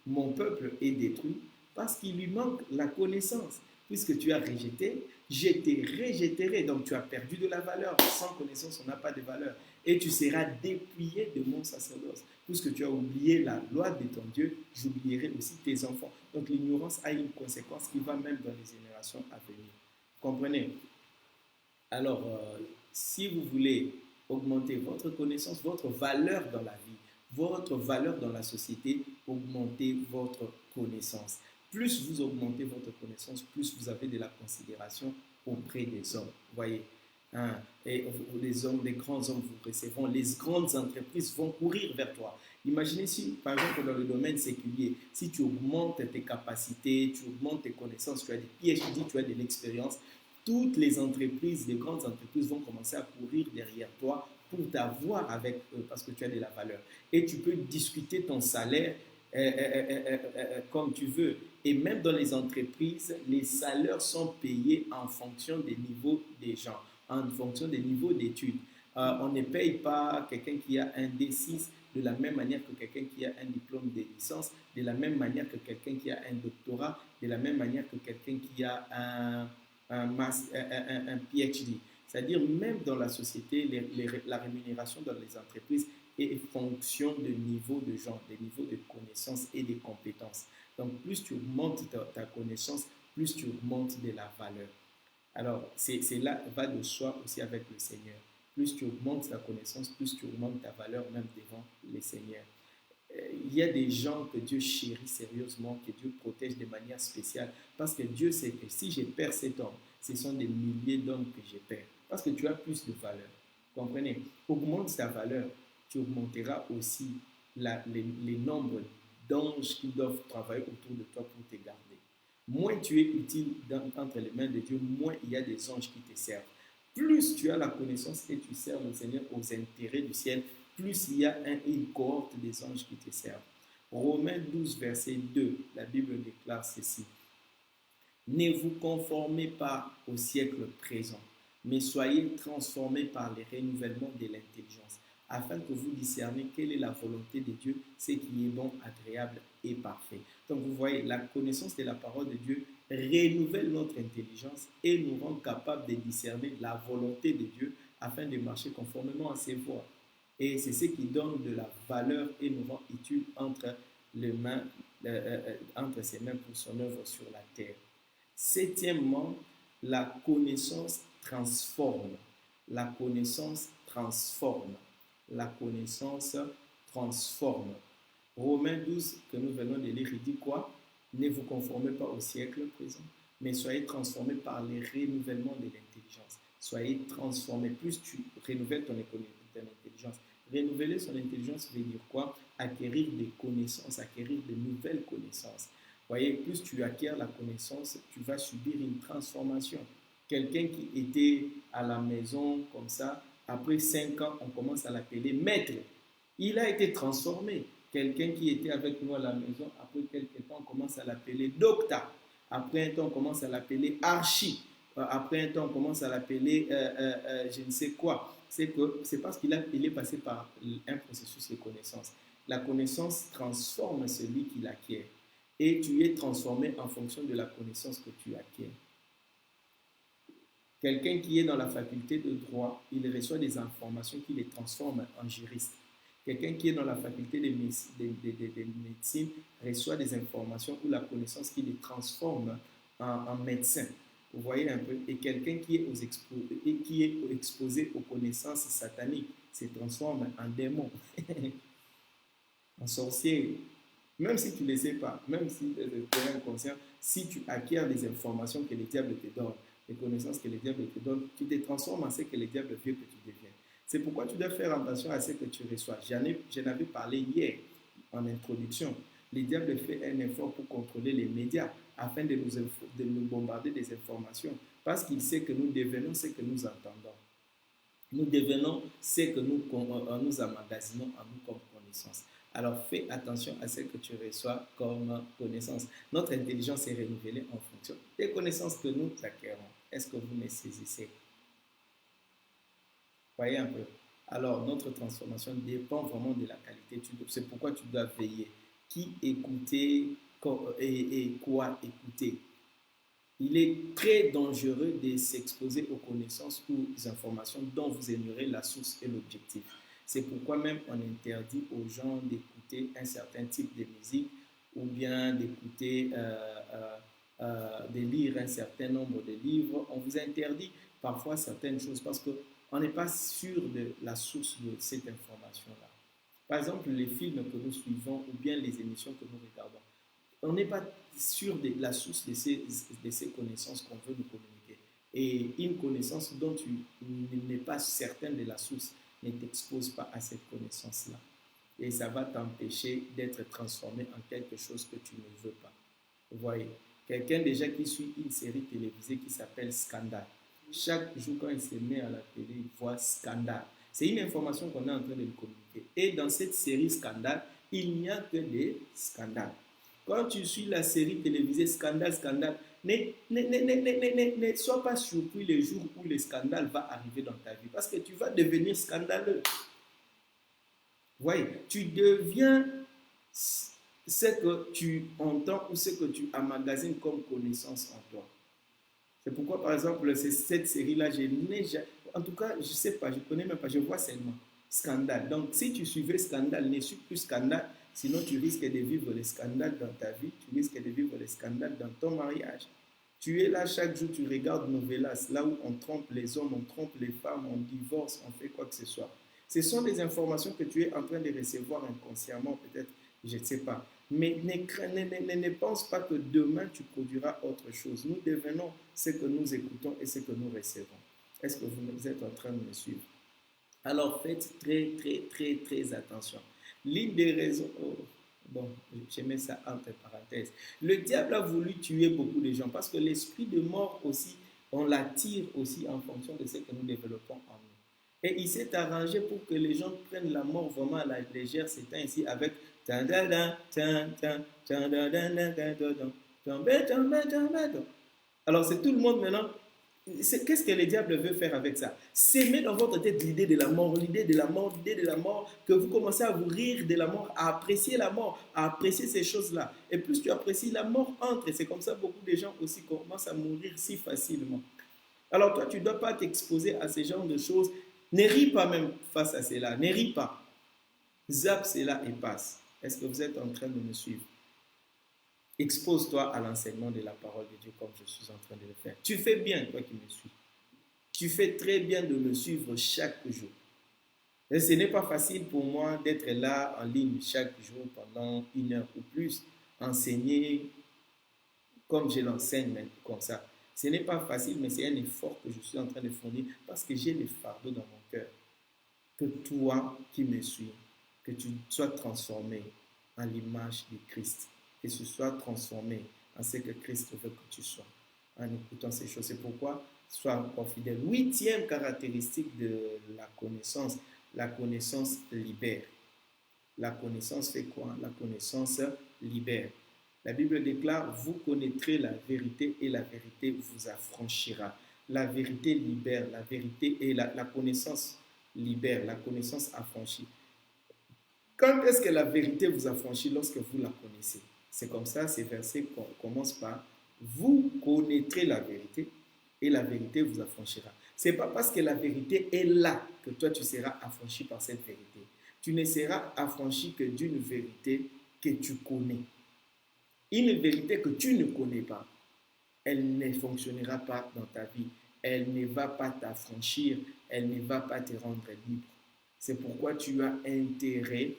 Mon peuple est détruit parce qu'il lui manque la connaissance. Puisque tu as rejeté, je te rejetterai. Donc tu as perdu de la valeur. Sans connaissance, on n'a pas de valeur. Et tu seras dépouillé de mon sacerdoce. Puisque tu as oublié la loi de ton Dieu, j'oublierai aussi tes enfants. Donc l'ignorance a une conséquence qui va même dans les générations à venir. Comprenez? Alors, si vous voulez augmenter votre connaissance, votre valeur dans la vie, votre valeur dans la société, augmentez votre connaissance. Plus vous augmentez votre connaissance, plus vous avez de la considération auprès des hommes. Vous voyez, hein? Et les hommes, les grands hommes vous recevront, les grandes entreprises vont courir vers toi. Imaginez si, par exemple, dans le domaine séculier, si tu augmentes tes capacités, tu augmentes tes connaissances, tu as des PhD, tu as de l'expérience, toutes les entreprises, les grandes entreprises vont commencer à courir derrière toi pour t'avoir avec eux parce que tu as de la valeur. Et tu peux discuter ton salaire comme tu veux. Et même dans les entreprises, les salaires sont payés en fonction des niveaux des gens, en fonction des niveaux d'études. On ne paye pas quelqu'un qui a un D6 de la même manière que quelqu'un qui a un diplôme de licence, de la même manière que quelqu'un qui a un doctorat, de la même manière que quelqu'un qui a un PhD. C'est-à-dire, même dans la société, la rémunération dans les entreprises est fonction de niveau de gens, des niveaux de connaissances et de compétences. Donc, plus tu augmentes ta connaissance, plus tu augmentes de la valeur. Alors, c'est là, va de soi aussi avec le Seigneur. Plus tu augmentes ta connaissance, plus tu augmentes ta valeur même devant les Seigneurs. Il y a des gens que Dieu chérit sérieusement, que Dieu protège de manière spéciale, parce que Dieu sait que si je perds cet homme, ce sont des milliers d'hommes que je perds, parce que tu as plus de valeur. Comprenez? Augmente ta valeur, tu augmenteras aussi les nombres d'anges qui doivent travailler autour de toi pour te garder. Moins tu es utile entre les mains de Dieu, moins il y a des anges qui te servent. Plus tu as la connaissance et tu sers le Seigneur aux intérêts du ciel, plus il y a une cohorte des anges qui te servent. Romains 12, verset 2, la Bible déclare ceci. Ne vous conformez pas au siècle présent, mais soyez transformés par le renouvellement de l'intelligence, afin que vous discerniez quelle est la volonté de Dieu, ce qui est bon, agréable et parfait. Donc vous voyez, la connaissance de la parole de Dieu renouvelle notre intelligence et nous rend capables de discerner la volonté de Dieu afin de marcher conformément à ses voies. Et c'est ce qui donne de la valeur et nous rend utiles entre ses mains pour son œuvre sur la terre. Septièmement, la connaissance transforme. La connaissance transforme. La connaissance transforme. Romains 12, que nous venons de lire, il dit quoi? Ne vous conformez pas au siècle présent, mais soyez transformés par le renouvellement de l'intelligence. Soyez transformés. Plus tu renouvelles ton intelligence. Renouveler son intelligence veut dire quoi? Acquérir des connaissances, acquérir de nouvelles connaissances. Vous voyez, plus tu acquiers la connaissance, tu vas subir une transformation. Quelqu'un qui était à la maison comme ça, après 5 ans, on commence à l'appeler maître. Il a été transformé. Quelqu'un qui était avec nous à la maison, après quelques temps, on commence à l'appeler docteur. Après un temps, on commence à l'appeler archi. Après un temps, on commence à l'appeler je ne sais quoi. C'est parce qu'il est passé par un processus de connaissance. La connaissance transforme celui qui l'acquiert. Et tu es transformé en fonction de la connaissance que tu acquiers. Quelqu'un qui est dans la faculté de droit, il reçoit des informations qui les transforment en juriste. Quelqu'un qui est dans la faculté de médecine reçoit des informations ou la connaissance qui les transforme en médecin. Vous voyez un peu. Et quelqu'un qui est exposé aux connaissances sataniques se transforme en démon, en sorcier. Même si tu ne le sais pas, même si tu es inconscient, si tu acquiers les informations que le diable te donne, les connaissances que le diable te donne, tu te transformes en ce que le diable veut que tu deviennes. C'est pourquoi tu dois faire attention à ce que tu reçois. J'en avais parlé hier en introduction. Le diable fait un effort pour contrôler les médias afin de nous bombarder des informations parce qu'il sait que nous devenons ce que nous entendons. Nous devenons ce que nous emmagasinons en nous comme connaissance. Alors fais attention à ce que tu reçois comme connaissance. Notre intelligence est renouvelée en fonction des connaissances que nous acquérons. Est-ce que vous me saisissez? Voyez un peu. Alors, notre transformation dépend vraiment de la qualité. C'est pourquoi tu dois veiller. Qui écouter et quoi écouter. Il est très dangereux de s'exposer aux connaissances ou aux informations dont vous ignorez la source et l'objectif. C'est pourquoi même on interdit aux gens d'écouter un certain type de musique ou bien d'écouter, de lire un certain nombre de livres. On vous interdit parfois certaines choses parce qu'on n'est pas sûr de la source de cette information-là. Par exemple, les films que nous suivons ou bien les émissions que nous regardons, on n'est pas sûr de la source de ces connaissances qu'on veut nous communiquer. Et une connaissance dont tu n'es pas certain de la source ne t'expose pas à cette connaissance-là. Et ça va t'empêcher d'être transformé en quelque chose que tu ne veux pas. Vous voyez, quelqu'un déjà qui suit une série télévisée qui s'appelle Scandale. Chaque jour, quand il se met à la télé, il voit Scandale. C'est une information qu'on est en train de lui communiquer. Et dans cette série Scandale, il n'y a que des scandales. Quand tu suis la série télévisée Scandale, ne sois pas surpris le jour où le scandale va arriver dans ta vie parce que tu vas devenir scandaleux. Voyez, tu deviens ce que tu entends ou ce que tu emmagasines comme connaissance en toi. C'est pourquoi, par exemple, cette série-là, en tout cas, je ne sais pas, je ne connais même pas, je vois seulement Scandale. Donc, si tu suivais Scandale, ne suis plus Scandale, sinon tu risques de vivre les scandales dans ta vie, tu risques de vivre les scandales dans ton mariage. Tu es là chaque jour, tu regardes Novelas, là où on trompe les hommes, on trompe les femmes, on divorce, on fait quoi que ce soit. Ce sont des informations que tu es en train de recevoir inconsciemment, peut-être, je ne sais pas. Mais ne pense pas que demain tu produiras autre chose. Nous devenons ce que nous écoutons et ce que nous recevons. Est-ce que vous êtes en train de me suivre? Alors faites très attention. L'une des raisons, bon, je mets ça entre parenthèses. Le diable a voulu tuer beaucoup de gens parce que l'esprit de mort aussi, on l'attire aussi en fonction de ce que nous développons en nous. Et il s'est arrangé pour que les gens prennent la mort vraiment à la légère, c'est ainsi avec alors c'est tout le monde maintenant. Qu'est-ce que le diable veut faire avec ça? S'aimer dans votre tête l'idée de la mort, l'idée de la mort, l'idée de la mort, que vous commencez à vous rire de la mort, à apprécier la mort, à apprécier ces choses-là. Et plus tu apprécies la mort, entre. Et c'est comme ça que beaucoup de gens aussi commencent à mourir si facilement. Alors toi, tu ne dois pas t'exposer à ce genre de choses. Ne ris pas même face à cela. Ne ris pas. Zappe cela et passe. Est-ce que vous êtes en train de me suivre? Expose-toi à l'enseignement de la parole de Dieu comme je suis en train de le faire. Tu fais bien, toi qui me suis. Tu fais très bien de me suivre chaque jour. Et ce n'est pas facile pour moi d'être là en ligne chaque jour pendant 1 heure ou plus, enseigner comme je l'enseigne, comme ça. Ce n'est pas facile, mais c'est un effort que je suis en train de fournir parce que j'ai le fardeau dans mon cœur. Que toi qui me suis, que tu sois transformé en l'image de Christ. Que tu sois transformé en ce que Christ veut que tu sois. En écoutant ces choses. C'est pourquoi sois encore fidèle. 8e caractéristique de la connaissance libère. La connaissance fait quoi? La connaissance libère. La Bible déclare, vous connaîtrez la vérité et la vérité vous affranchira. La vérité libère, la vérité et la connaissance libère, la connaissance affranchit. Quand est-ce que la vérité vous affranchit? Lorsque vous la connaissez. C'est comme ça, ces versets commencent par, vous connaîtrez la vérité et la vérité vous affranchira. Ce n'est pas parce que la vérité est là que toi tu seras affranchi par cette vérité. Tu ne seras affranchi que d'une vérité que tu connais. Une vérité que tu ne connais pas, elle ne fonctionnera pas dans ta vie. Elle ne va pas t'affranchir, elle ne va pas te rendre libre. C'est pourquoi tu as intérêt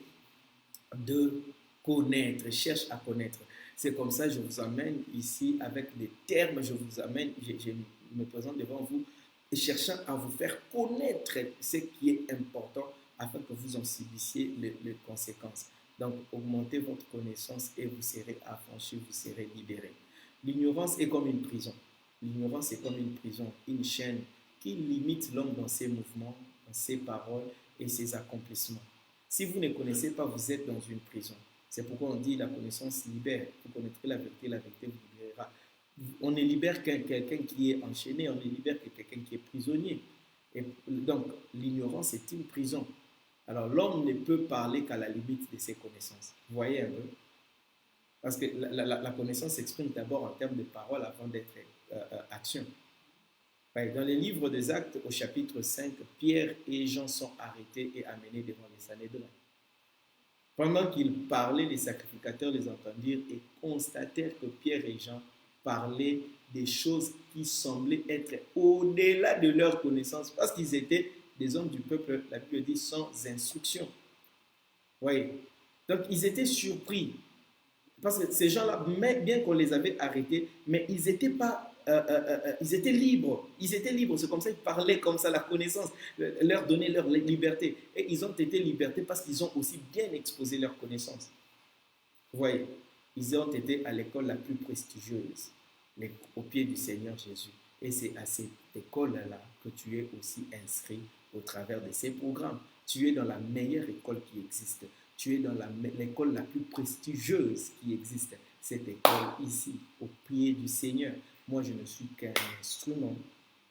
de connaître, cherche à connaître. C'est comme ça que je vous amène ici avec des termes, je vous amène, je me présente devant vous, cherchant à vous faire connaître ce qui est important afin que vous en subissiez les conséquences. Donc, augmentez votre connaissance et vous serez affranchi, vous serez libéré. L'ignorance est comme une prison. L'ignorance est comme une prison, une chaîne qui limite l'homme dans ses mouvements, dans ses paroles et ses accomplissements. Si vous ne connaissez pas, vous êtes dans une prison. C'est pourquoi on dit la connaissance libère. Vous connaîtrez la vérité vous libérera. On ne libère qu'un quelqu'un qui est enchaîné, on ne libère que quelqu'un qui est prisonnier. Et donc, l'ignorance est une prison. Alors, l'homme ne peut parler qu'à la limite de ses connaissances. Vous voyez un peu? Parce que la connaissance s'exprime d'abord en termes de parole avant d'être action. Dans les livres des Actes, au chapitre 5, Pierre et Jean sont arrêtés et amenés devant les Sanhédrins. Pendant qu'ils parlaient, les sacrificateurs les entendirent et constatèrent que Pierre et Jean parlaient des choses qui semblaient être au-delà de leur connaissance, parce qu'ils étaient des hommes du peuple, la Bible dit, sans instruction. Voyez. Donc, ils étaient surpris. Parce que ces gens-là, bien qu'on les avait arrêtés, mais ils n'étaient pas... ils étaient libres. Ils étaient libres. C'est comme ça qu'ils parlaient comme ça, la connaissance, leur donner leur liberté. Et ils ont été libertés parce qu'ils ont aussi bien exposé leur connaissance. Vous voyez, ils ont été à l'école la plus prestigieuse, au pied du Seigneur Jésus. Et c'est à cette école-là que tu es aussi inscrit au travers de ces programmes. Tu es dans la meilleure école qui existe. Tu es dans l'école la plus prestigieuse qui existe. Cette école ici, au pied du Seigneur. Moi, je ne suis qu'un instrument.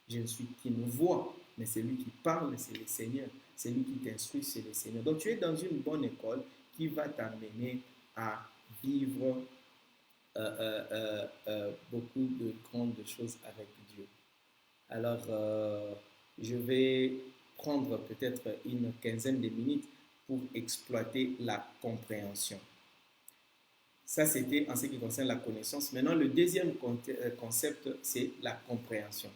Je ne suis qu'une voix. Mais celui qui parle, c'est le Seigneur. Celui qui t'instruit, c'est le Seigneur. Donc, tu es dans une bonne école qui va t'amener à vivre beaucoup de grandes choses avec Dieu. Alors, je vais prendre peut-être une quinzaine de minutes pour exploiter la compréhension. Ça, c'était en ce qui concerne la connaissance. Maintenant, le deuxième concept, c'est la compréhension.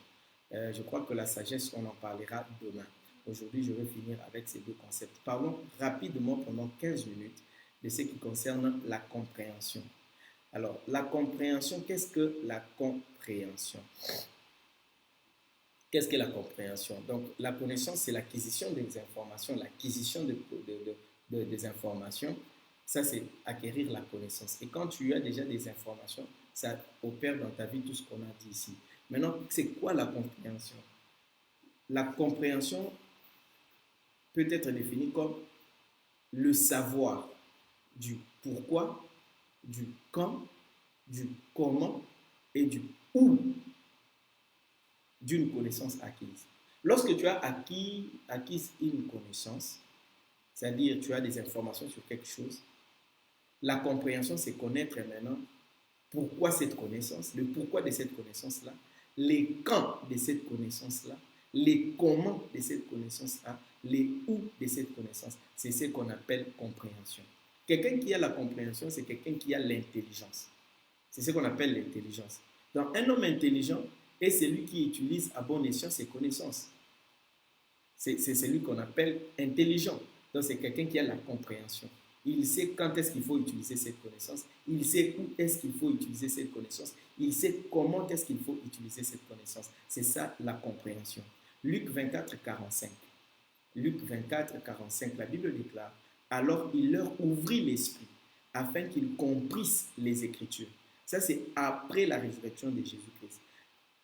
Je crois que la sagesse, on en parlera demain. Aujourd'hui, je vais finir avec ces deux concepts. Parlons rapidement pendant 15 minutes de ce qui concerne la compréhension. Alors, la compréhension, qu'est-ce que la compréhension? Qu'est-ce que la compréhension? Donc, la connaissance, c'est l'acquisition des informations, l'acquisition des informations. Ça, c'est acquérir la connaissance. Et quand tu as déjà des informations, ça opère dans ta vie tout ce qu'on a dit ici. Maintenant, c'est quoi la compréhension? La compréhension peut être définie comme le savoir du pourquoi, du quand, du comment et du où d'une connaissance acquise. Lorsque tu as acquis une connaissance, c'est-à-dire tu as des informations sur quelque chose, la compréhension, c'est connaître maintenant pourquoi cette connaissance, le pourquoi de cette connaissance-là, les quand de cette connaissance-là, les comment de cette connaissance-là, les où de cette connaissance. C'est ce qu'on appelle compréhension. Quelqu'un qui a la compréhension, c'est quelqu'un qui a l'intelligence. C'est ce qu'on appelle l'intelligence. Donc, un homme intelligent est celui qui utilise à bon escient ses connaissances. C'est celui qu'on appelle intelligent. Donc, c'est quelqu'un qui a la compréhension. Il sait quand est-ce qu'il faut utiliser cette connaissance. Il sait où est-ce qu'il faut utiliser cette connaissance. Il sait comment est-ce qu'il faut utiliser cette connaissance. C'est ça la compréhension. Luc 24, 45. Luc 24, 45, la Bible déclare: alors il leur ouvrit l'esprit afin qu'ils comprissent les Écritures. Ça, c'est après la résurrection de Jésus-Christ.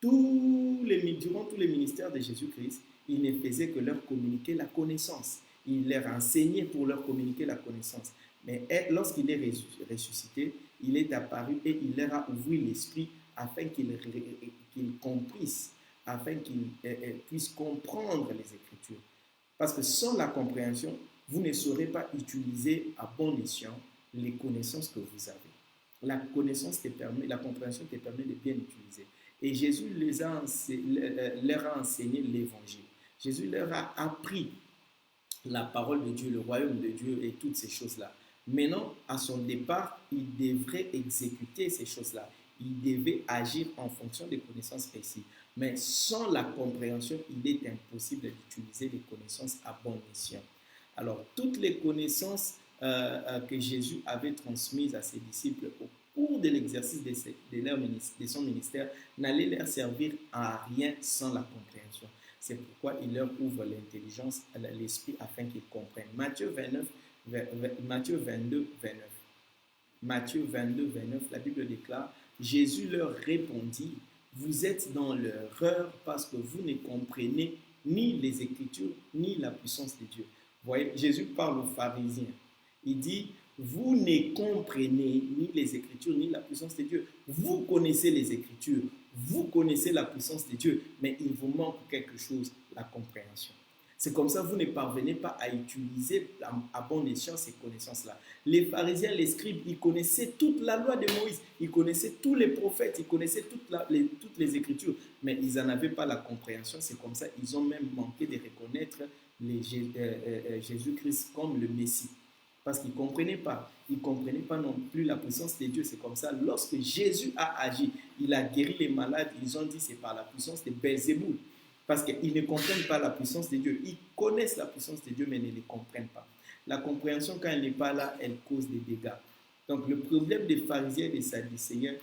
Durant tous les ministères de Jésus-Christ, il ne faisait que leur communiquer la connaissance. Il leur enseignait pour leur communiquer la connaissance. Mais lorsqu'il est ressuscité, il est apparu et il leur a ouvert l'esprit afin qu'ils comprissent, afin qu'ils puissent comprendre les Écritures. Parce que sans la compréhension, vous ne saurez pas utiliser à bon escient les connaissances que vous avez. La compréhension te permet de bien utiliser. Et Jésus leur a enseigné l'évangile. Jésus leur a appris la parole de Dieu, le royaume de Dieu et toutes ces choses-là. Maintenant, à son départ, il devrait exécuter ces choses-là. Il devait agir en fonction des connaissances précises. Mais sans la compréhension, il est impossible d'utiliser les connaissances à bon escient. Alors, toutes les connaissances que Jésus avait transmises à ses disciples au cours de l'exercice de son ministère n'allaient leur servir à rien sans la compréhension. C'est pourquoi il leur ouvre l'intelligence, l'esprit, afin qu'ils comprennent. Matthieu 22, 29. Matthieu 22, 29, la Bible déclare, Jésus leur répondit, vous êtes dans l'erreur parce que vous ne comprenez ni les Écritures, ni la puissance de Dieu. Vous voyez, Jésus parle aux pharisiens. Il dit, vous ne comprenez ni les Écritures, ni la puissance de Dieu. Vous connaissez les Écritures, vous connaissez la puissance de Dieu, mais il vous manque quelque chose, la compréhension. C'est comme ça que vous ne parvenez pas à utiliser à bon escient ces connaissances-là. Les pharisiens, les scribes, ils connaissaient toute la loi de Moïse, ils connaissaient tous les prophètes, ils connaissaient toutes les Écritures, mais ils n'en avaient pas la compréhension. C'est comme ça qu'ils ont même manqué de reconnaître Jésus-Christ comme le Messie. Parce qu'ils ne comprenaient pas. Ils ne comprenaient pas non plus la puissance de Dieu. C'est comme ça, lorsque Jésus a agi, il a guéri les malades, ils ont dit c'est par la puissance de Belzéboul. Parce qu'ils ne comprennent pas la puissance de Dieu. Ils connaissent la puissance de Dieu, mais ne les comprennent pas. La compréhension, quand elle n'est pas là, elle cause des dégâts. Donc, le problème des pharisiens et des sadducéens,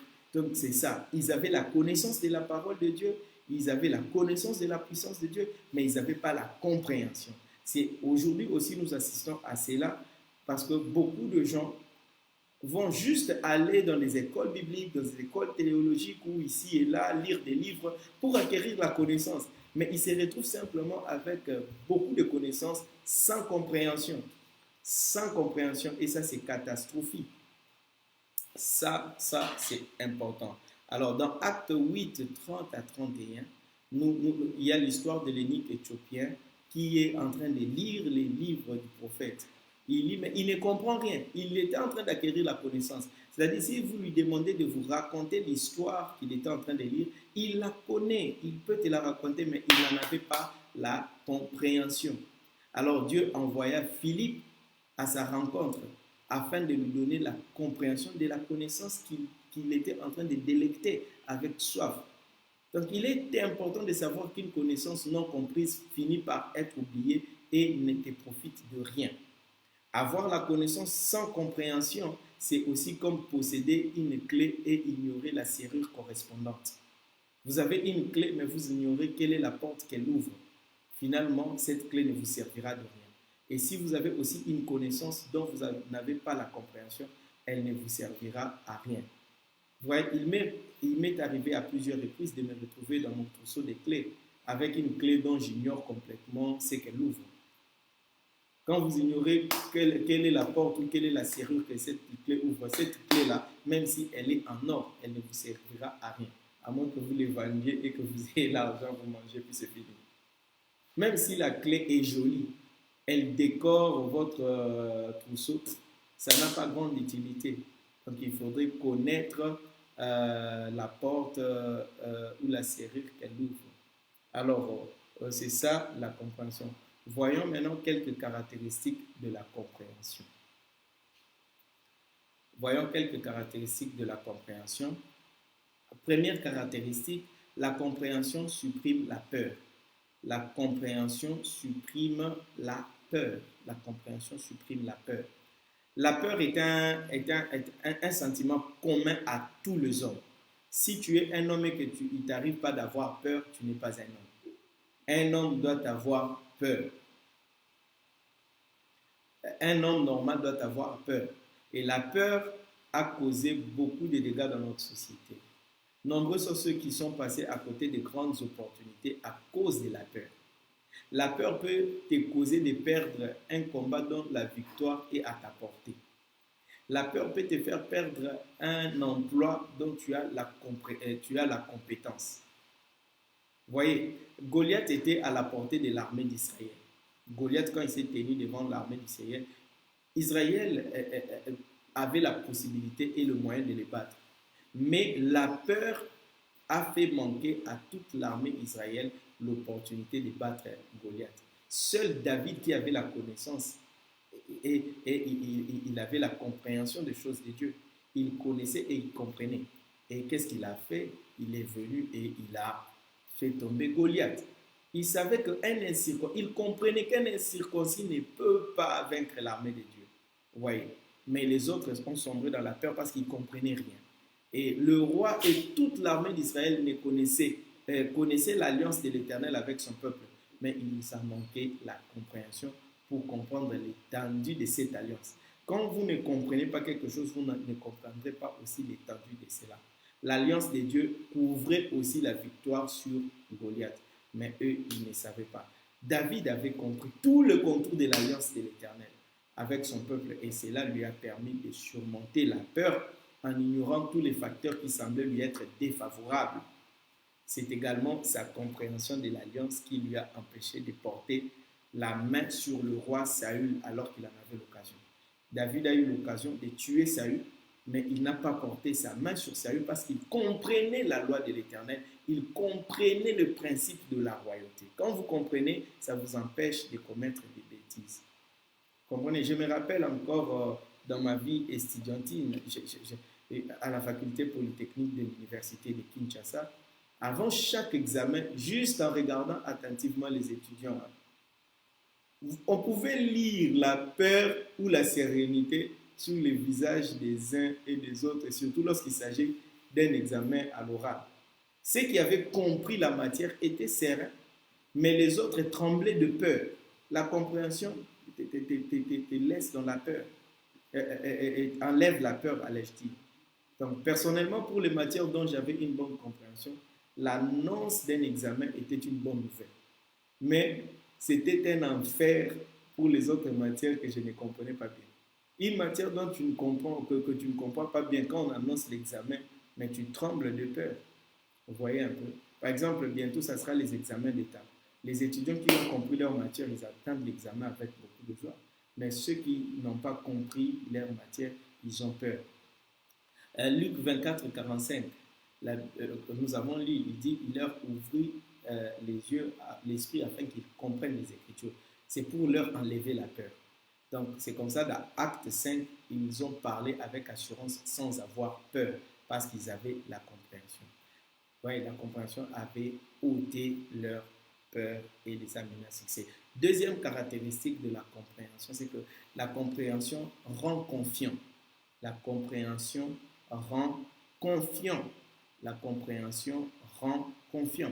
c'est ça. Ils avaient la connaissance de la parole de Dieu, ils avaient la connaissance de la puissance de Dieu, mais ils n'avaient pas la compréhension. C'est aujourd'hui aussi, nous assistons à cela, parce que beaucoup de gens vont juste aller dans les écoles bibliques, dans les écoles théologiques ou ici et là, lire des livres pour acquérir la connaissance. Mais ils se retrouvent simplement avec beaucoup de connaissances sans compréhension. Sans compréhension. Et ça, c'est catastrophique. Ça c'est important. Alors, dans Acte 8, 30 à 31, il y a l'histoire de l'énigme éthiopien qui est en train de lire les livres du prophète. Il lit, mais il ne comprend rien. Il était en train d'acquérir la connaissance. C'est-à-dire, si vous lui demandez de vous raconter l'histoire qu'il était en train de lire, il la connaît. Il peut te la raconter, mais il n'en avait pas la compréhension. Alors, Dieu envoya Philippe à sa rencontre afin de lui donner la compréhension de la connaissance qu'il était en train de délecter avec soif. Donc, il est important de savoir qu'une connaissance non comprise finit par être oubliée et ne te profite de rien. Avoir la connaissance sans compréhension, c'est aussi comme posséder une clé et ignorer la serrure correspondante. Vous avez une clé, mais vous ignorez quelle est la porte qu'elle ouvre. Finalement, cette clé ne vous servira de rien. Et si vous avez aussi une connaissance dont vous n'avez pas la compréhension, elle ne vous servira à rien. Vous voyez, il m'est arrivé à plusieurs reprises de me retrouver dans mon trousseau de clés avec une clé dont j'ignore complètement ce qu'elle ouvre. Quand vous ignorez quelle est la porte ou quelle est la serrure que cette clé ouvre, cette clé-là, même si elle est en or, elle ne vous servira à rien. À moins que vous l'évaluiez et que vous ayez l'argent pour manger, puis c'est fini. Même si la clé est jolie, elle décore votre trousseau, ça n'a pas grande utilité. Donc il faudrait connaître la porte ou la serrure qu'elle ouvre. Alors, c'est ça la compréhension. Voyons maintenant quelques caractéristiques de la compréhension. Voyons quelques caractéristiques de la compréhension. Première caractéristique, la compréhension supprime la peur. La compréhension supprime la peur. La compréhension supprime la peur. La peur est un sentiment commun à tous les hommes. Si tu es un homme et qu'il ne t'arrive pas d'avoir peur, tu n'es pas un homme. Un homme doit avoir peur. Un homme normal doit avoir peur. Et la peur a causé beaucoup de dégâts dans notre société. Nombreux sont ceux qui sont passés à côté de grandes opportunités à cause de la peur. La peur peut te causer de perdre un combat dont la victoire est à ta portée. La peur peut te faire perdre un emploi dont tu as la compétence. Vous voyez, Goliath était à la portée de l'armée d'Israël. Goliath, quand il s'est tenu devant l'armée d'Israël, Israël avait la possibilité et le moyen de les battre. Mais la peur a fait manquer à toute l'armée israélienne l'opportunité de battre Goliath. Seul David qui avait la connaissance et il avait la compréhension des choses de Dieu. Il connaissait et il comprenait. Et qu'est-ce qu'il a fait? Il est venu et il a fait tomber Goliath. Il savait il comprenait qu'un incirconcis ne peut pas vaincre l'armée de Dieu. Vous voyez? Mais les autres ont sombré dans la peur parce qu'ils ne comprenaient rien. Et le roi et toute l'armée d'Israël connaissaient l'alliance de l'Éternel avec son peuple. Mais il nous a manqué la compréhension pour comprendre l'étendue de cette alliance. Quand vous ne comprenez pas quelque chose, vous ne comprendrez pas aussi l'étendue de cela. L'alliance de Dieu couvrait aussi la victoire sur Goliath. Mais eux, ils ne savaient pas. David avait compris tout le contour de l'alliance de l'Éternel avec son peuple et cela lui a permis de surmonter la peur en ignorant tous les facteurs qui semblaient lui être défavorables. C'est également sa compréhension de l'alliance qui lui a empêché de porter la main sur le roi Saül alors qu'il en avait l'occasion. David a eu l'occasion de tuer Saül, mais il n'a pas porté sa main sur Saül parce qu'il comprenait la loi de l'Éternel, il comprenait le principe de la royauté. Quand vous comprenez, ça vous empêche de commettre des bêtises. Comprenez, je me rappelle encore dans ma vie estudiantine, à la faculté polytechnique de l'université de Kinshasa, avant chaque examen, juste en regardant attentivement les étudiants, on pouvait lire la peur ou la sérénité sur les visages des uns et des autres, et surtout lorsqu'il s'agit d'un examen à l'oral. Ceux qui avaient compris la matière étaient sereins, mais les autres tremblaient de peur. La compréhension te laisse dans la peur, et enlève la peur, allais-je dire. Donc, personnellement, pour les matières dont j'avais une bonne compréhension, l'annonce d'un examen était une bonne nouvelle. Mais c'était un enfer pour les autres matières que je ne comprenais pas bien. Une matière dont tu ne comprends, que tu ne comprends pas bien quand on annonce l'examen, mais tu trembles de peur. Vous voyez un peu. Par exemple, bientôt, ça sera les examens d'État. Les étudiants qui ont compris leur matière, ils attendent l'examen avec beaucoup de joie. Mais ceux qui n'ont pas compris leur matière, ils ont peur. Luc 24, 45, nous avons lu, il dit, il leur ouvrit les yeux, l'esprit afin qu'ils comprennent les Écritures. C'est pour leur enlever la peur. Donc, c'est comme ça, dans Acte 5, ils ont parlé avec assurance sans avoir peur, parce qu'ils avaient la compréhension. Ouais, la compréhension avait ôté leur peur et les amené à succès. Deuxième caractéristique de la compréhension, c'est que la compréhension rend confiant. La compréhension rend confiant. La compréhension rend confiant.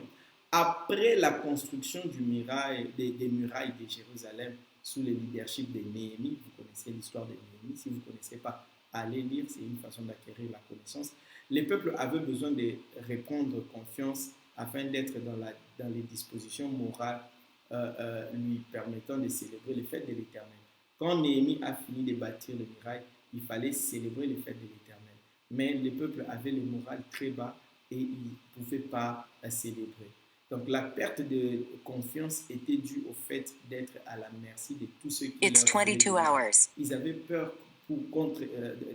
Après la construction des murailles de Jérusalem sous le leadership de Néhémie, vous connaissez l'histoire de Néhémie, si vous ne connaissez pas, allez lire, c'est une façon d'acquérir la connaissance. Les peuples avaient besoin de répondre confiance afin d'être dans les dispositions morales lui permettant de célébrer les fêtes de l'Éternel. Quand Néhémie a fini de bâtir les murailles, il fallait célébrer les fêtes de l'Éternel. Mais les peuples avaient le moral très bas et ils ne pouvaient pas célébrer. Donc la perte de confiance était due au fait d'être à la merci de tous ceux qui leur voulaient du mal. Ils avaient peur contre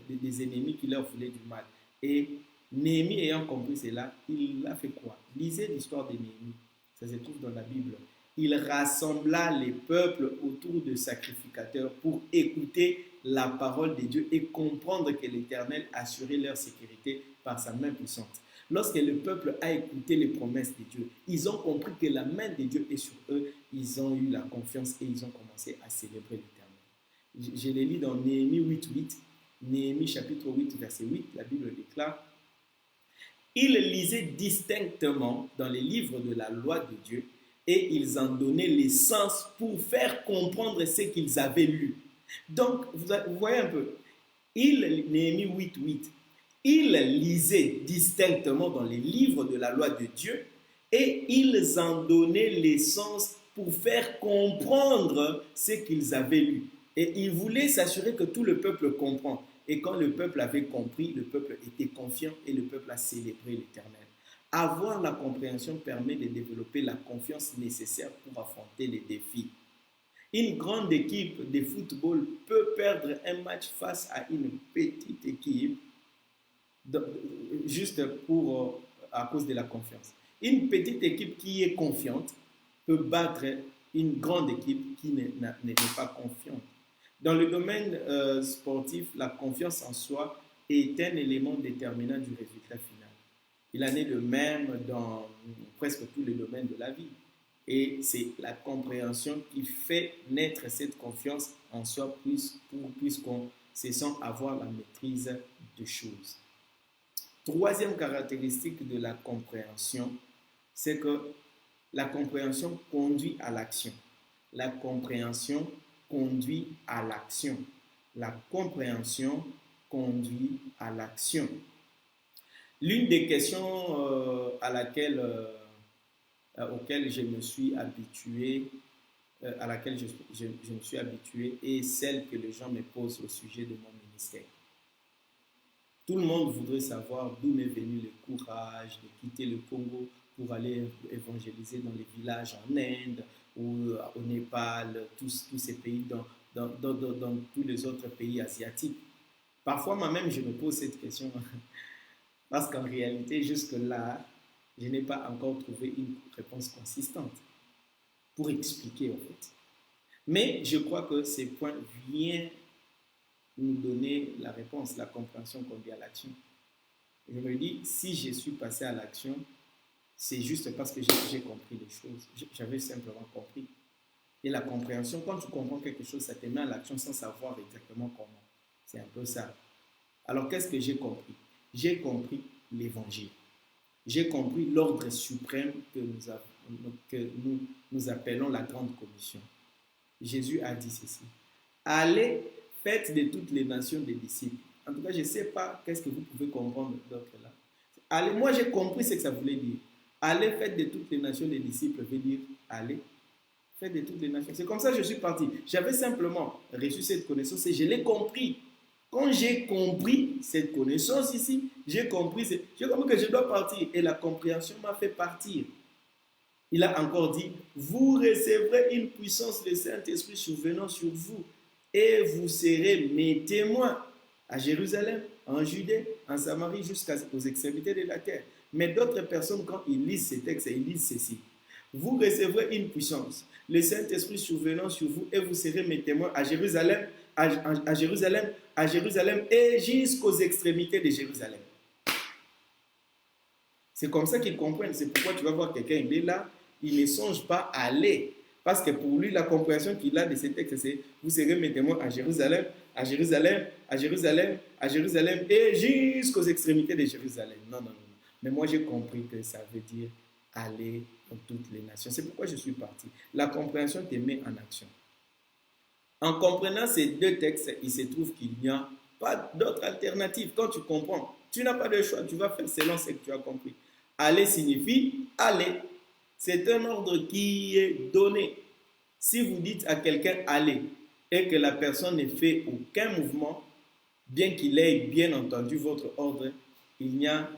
des ennemis qui leur voulaient du mal. Et Néhémie ayant compris cela, il a fait quoi? Lisez l'histoire de Néhémie, ça se trouve dans la Bible. Il rassembla les peuples autour de sacrificateurs pour écouter la parole de Dieu et comprendre que l'Éternel assurait leur sécurité par sa main puissante. Lorsque le peuple a écouté les promesses de Dieu, ils ont compris que la main de Dieu est sur eux, ils ont eu la confiance et ils ont commencé à célébrer l'Éternel. Je les lis dans Néhémie 8.8, Néhémie chapitre 8, verset 8, la Bible déclare: ils lisaient distinctement dans les livres de la loi de Dieu et ils en donnaient les sens pour faire comprendre ce qu'ils avaient lu. Donc, vous voyez un peu, Néhémie 8.8, ils lisaient distinctement dans les livres de la loi de Dieu et ils en donnaient les sens pour faire comprendre ce qu'ils avaient lu. Et ils voulaient s'assurer que tout le peuple comprend. Et quand le peuple avait compris, le peuple était confiant et le peuple a célébré l'Éternel. Avoir la compréhension permet de développer la confiance nécessaire pour affronter les défis. Une grande équipe de football peut perdre un match face à une petite équipe juste pour à cause de la confiance. Une petite équipe qui est confiante peut battre une grande équipe qui n'est pas confiante. Dans le domaine sportif, la confiance en soi est un élément déterminant du résultat final. Il en est de même dans presque tous les domaines de la vie. Et c'est la compréhension qui fait naître cette confiance en soi puisqu'on se sent avoir la maîtrise des choses. Troisième caractéristique de la compréhension, c'est que la compréhension conduit à l'action. La compréhension conduit à l'action. La compréhension conduit à l'action. L'une des questions auxquelles je me suis habitué, est celle que les gens me posent au sujet de mon ministère. Tout le monde voudrait savoir d'où m'est venu le courage de quitter le Congo pour aller évangéliser dans les villages en Inde ou au Népal, tous ces pays, dans tous les autres pays asiatiques. Parfois, moi-même, je me pose cette question parce qu'en réalité, jusque-là, je n'ai pas encore trouvé une réponse consistante pour expliquer en fait. Mais je crois que ces points viennent nous donner la réponse, la compréhension qu'on dit à l'action. Je me dis, si je suis passé à l'action, c'est juste parce que j'ai compris les choses. J'avais simplement compris. Et la compréhension, quand tu comprends quelque chose, ça te met à l'action sans savoir exactement comment. C'est un peu ça. Alors, qu'est-ce que j'ai compris? J'ai compris l'évangile. J'ai compris l'ordre suprême que nous appelons la grande commission. Jésus a dit ceci. Allez, faites de toutes les nations des disciples. En tout cas, je ne sais pas qu'est-ce que vous pouvez comprendre d'autre là. Allez, moi j'ai compris ce que ça voulait dire. Allez, faites de toutes les nations des disciples veut dire allez, faites de toutes les nations. C'est comme ça que je suis parti. J'avais simplement reçu cette connaissance et je l'ai compris. Quand j'ai compris cette connaissance ici, j'ai compris que je dois partir et la compréhension m'a fait partir. Il a encore dit, vous recevrez une puissance du Saint-Esprit survenant sur vous et vous serez mes témoins à Jérusalem, en Judée, en Samarie, jusqu'aux extrémités de la terre. Mais d'autres personnes, quand ils lisent ces textes, ils lisent ceci. Vous recevrez une puissance, le Saint-Esprit survenant sur vous et vous serez mes témoins à Jérusalem, à Jérusalem et jusqu'aux extrémités de Jérusalem. C'est comme ça qu'ils comprennent. C'est pourquoi tu vas voir quelqu'un, il est là, il ne songe pas à aller. Parce que pour lui, la compréhension qu'il a de ces textes, c'est vous serez mes témoins à Jérusalem, à Jérusalem, à Jérusalem, à Jérusalem et jusqu'aux extrémités de Jérusalem. Non, non, non. Mais moi, j'ai compris que ça veut dire aller dans toutes les nations. C'est pourquoi je suis parti. La compréhension te met en action. En comprenant ces deux textes, il se trouve qu'il n'y a pas d'autre alternative. Quand tu comprends, tu n'as pas de choix. Tu vas faire selon ce que tu as compris. Aller signifie aller. C'est un ordre qui est donné. Si vous dites à quelqu'un aller et que la personne ne fait aucun mouvement, bien qu'il ait bien entendu votre ordre, il n'y a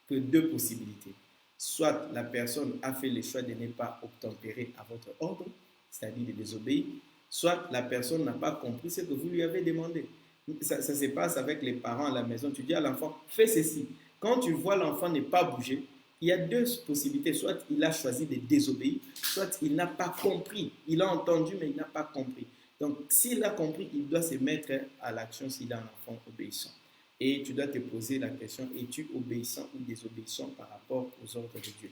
que deux possibilités. Soit la personne a fait le choix de ne pas obtempérer à votre ordre, c'est-à-dire de désobéir, soit la personne n'a pas compris ce que vous lui avez demandé. Ça se passe avec les parents à la maison. Tu dis à l'enfant, fais ceci. Quand tu vois l'enfant ne pas bouger, il y a deux possibilités. Soit il a choisi de désobéir, soit il n'a pas compris. Il a entendu, mais il n'a pas compris. Donc, s'il a compris, il doit se mettre à l'action s'il a un enfant obéissant. Et tu dois te poser la question, es-tu obéissant ou désobéissant par rapport aux ordres de Dieu?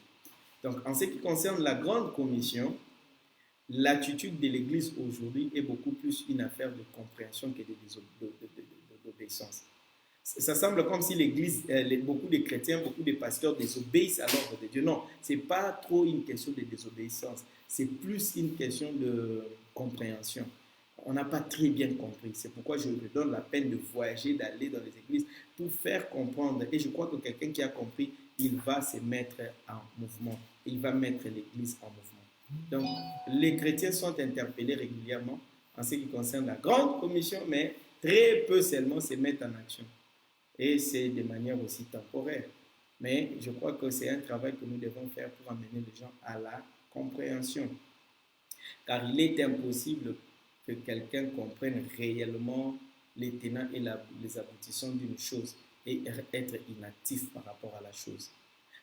Donc, en ce qui concerne la grande commission, l'attitude de l'Église aujourd'hui est beaucoup plus une affaire de compréhension que d'obéissance. Ça semble comme si l'Église, beaucoup de chrétiens, beaucoup de pasteurs désobéissent à l'ordre de Dieu. Non, ce n'est pas trop une question de désobéissance, c'est plus une question de compréhension. On n'a pas très bien compris. C'est pourquoi je me donne la peine de voyager, d'aller dans les églises pour faire comprendre. Et je crois que quelqu'un qui a compris, il va se mettre en mouvement. Il va mettre l'Église en mouvement. Donc, les chrétiens sont interpellés régulièrement en ce qui concerne la grande commission, mais très peu seulement se mettent en action. Et c'est de manière aussi temporaire. Mais je crois que c'est un travail que nous devons faire pour amener les gens à la compréhension. Car il est impossible que quelqu'un comprenne réellement les tenants et les aboutissants d'une chose et être inactif par rapport à la chose.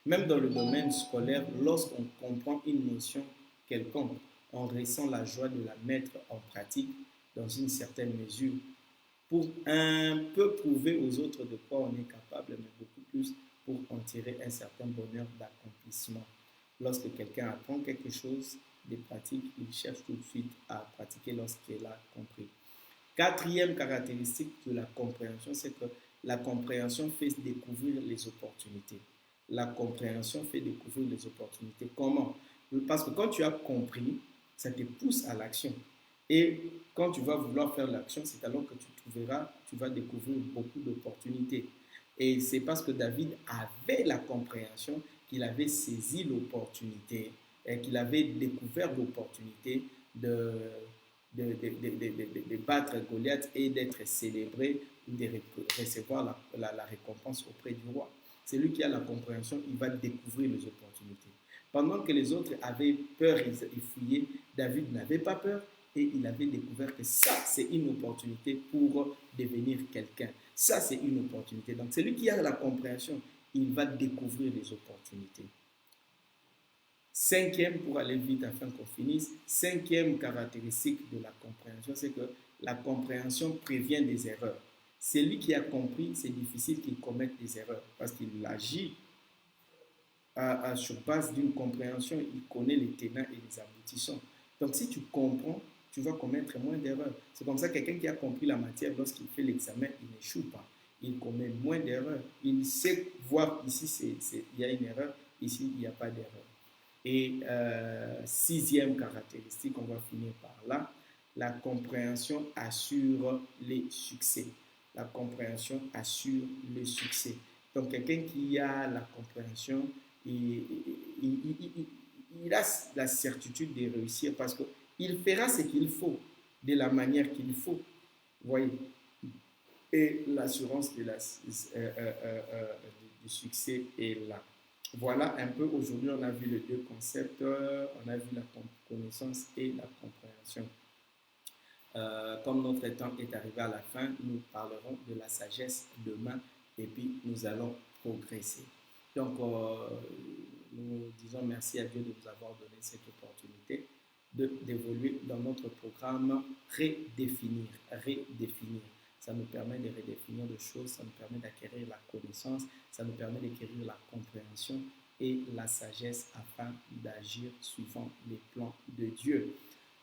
Même dans le domaine scolaire, lorsqu'on comprend une notion quelconque, on ressent la joie de la mettre en pratique dans une certaine mesure pour un peu prouver aux autres de quoi on est capable, mais beaucoup plus pour en tirer un certain bonheur d'accomplissement. Lorsque quelqu'un apprend quelque chose, des pratiques, il cherche tout de suite à pratiquer lorsqu'il a compris. Quatrième caractéristique de la compréhension, c'est que la compréhension fait découvrir les opportunités. La compréhension fait découvrir les opportunités. Comment? Parce que quand tu as compris, ça te pousse à l'action. Et quand tu vas vouloir faire l'action, c'est alors que tu vas découvrir beaucoup d'opportunités. Et c'est parce que David avait la compréhension qu'il avait saisi l'opportunité et qu'il avait découvert l'opportunité de battre Goliath et d'être célébré ou de recevoir la récompense auprès du roi. C'est lui qui a la compréhension, il va découvrir les opportunités. Pendant que les autres avaient peur et fouillaient, David n'avait pas peur et il avait découvert que ça, c'est une opportunité pour devenir quelqu'un. Ça, c'est une opportunité. Donc, celui qui a la compréhension, il va découvrir les opportunités. Cinquième, pour aller vite afin qu'on finisse, cinquième caractéristique de la compréhension, c'est que la compréhension prévient des erreurs. Celui qui a compris, c'est difficile qu'il commette des erreurs parce qu'il agit sur base d'une compréhension, il connaît les tenants et les aboutissants. Donc si tu comprends, tu vas commettre moins d'erreurs. C'est comme ça que quelqu'un qui a compris la matière, lorsqu'il fait l'examen, il n'échoue pas. Il commet moins d'erreurs. Il sait voir ici, il y a une erreur, ici, il n'y a pas d'erreur. Et sixième caractéristique, on va finir par là, la compréhension assure les succès. La compréhension assure le succès. Donc quelqu'un qui a la compréhension, il a la certitude de réussir parce qu'il fera ce qu'il faut de la manière qu'il faut. Vous voyez? Et l'assurance du succès est là. Voilà un peu, aujourd'hui on a vu les deux concepts, on a vu la connaissance et la compréhension. Comme notre temps est arrivé à la fin, nous parlerons de la sagesse demain et puis nous allons progresser. Donc nous disons merci à Dieu de nous avoir donné cette opportunité d'évoluer dans notre programme redéfinir. Ça nous permet de redéfinir des choses, ça nous permet d'acquérir la connaissance, ça nous permet d'acquérir la compréhension et la sagesse afin d'agir suivant les plans de Dieu.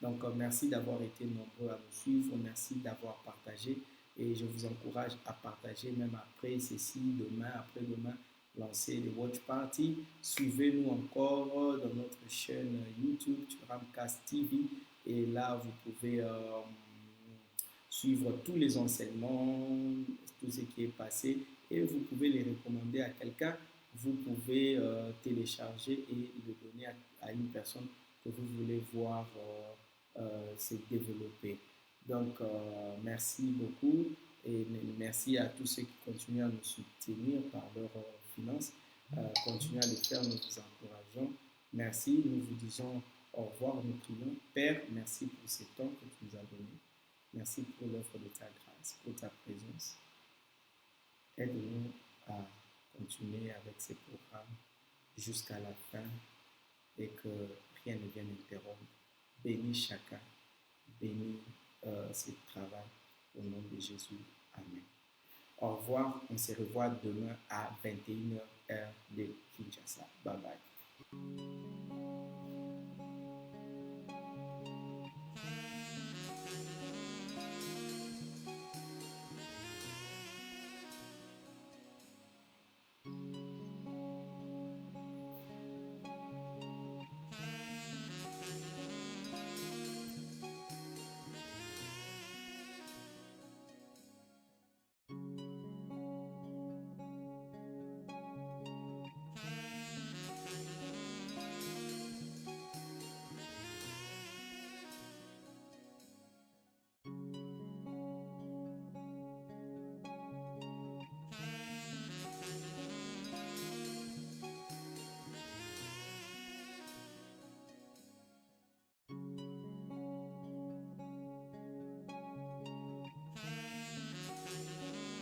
Donc, merci d'avoir été nombreux à nous suivre, merci d'avoir partagé et je vous encourage à partager même après ceci, demain, après-demain, lancer les watch parties. Suivez-nous encore dans notre chaîne YouTube, Turamcast TV et là, vous pouvez suivre tous les enseignements, tout ce qui est passé et vous pouvez les recommander à quelqu'un. Vous pouvez télécharger et le donner à une personne que vous voulez voir se développer. Donc, merci beaucoup et merci à tous ceux qui continuent à nous soutenir par leurs finances. Continuez à le faire, nous vous encourageons. Merci, nous vous disons au revoir, nous prions. Père, merci pour ce temps que tu nous as donné. Merci pour l'offre de ta grâce, pour ta présence. Aide-nous à continuer avec ces programmes jusqu'à la fin et que rien ne vienne interrompre. Bénis chacun, bénis ce travail au nom de Jésus. Amen. Au revoir, on se revoit demain à 21h heure de Kinshasa.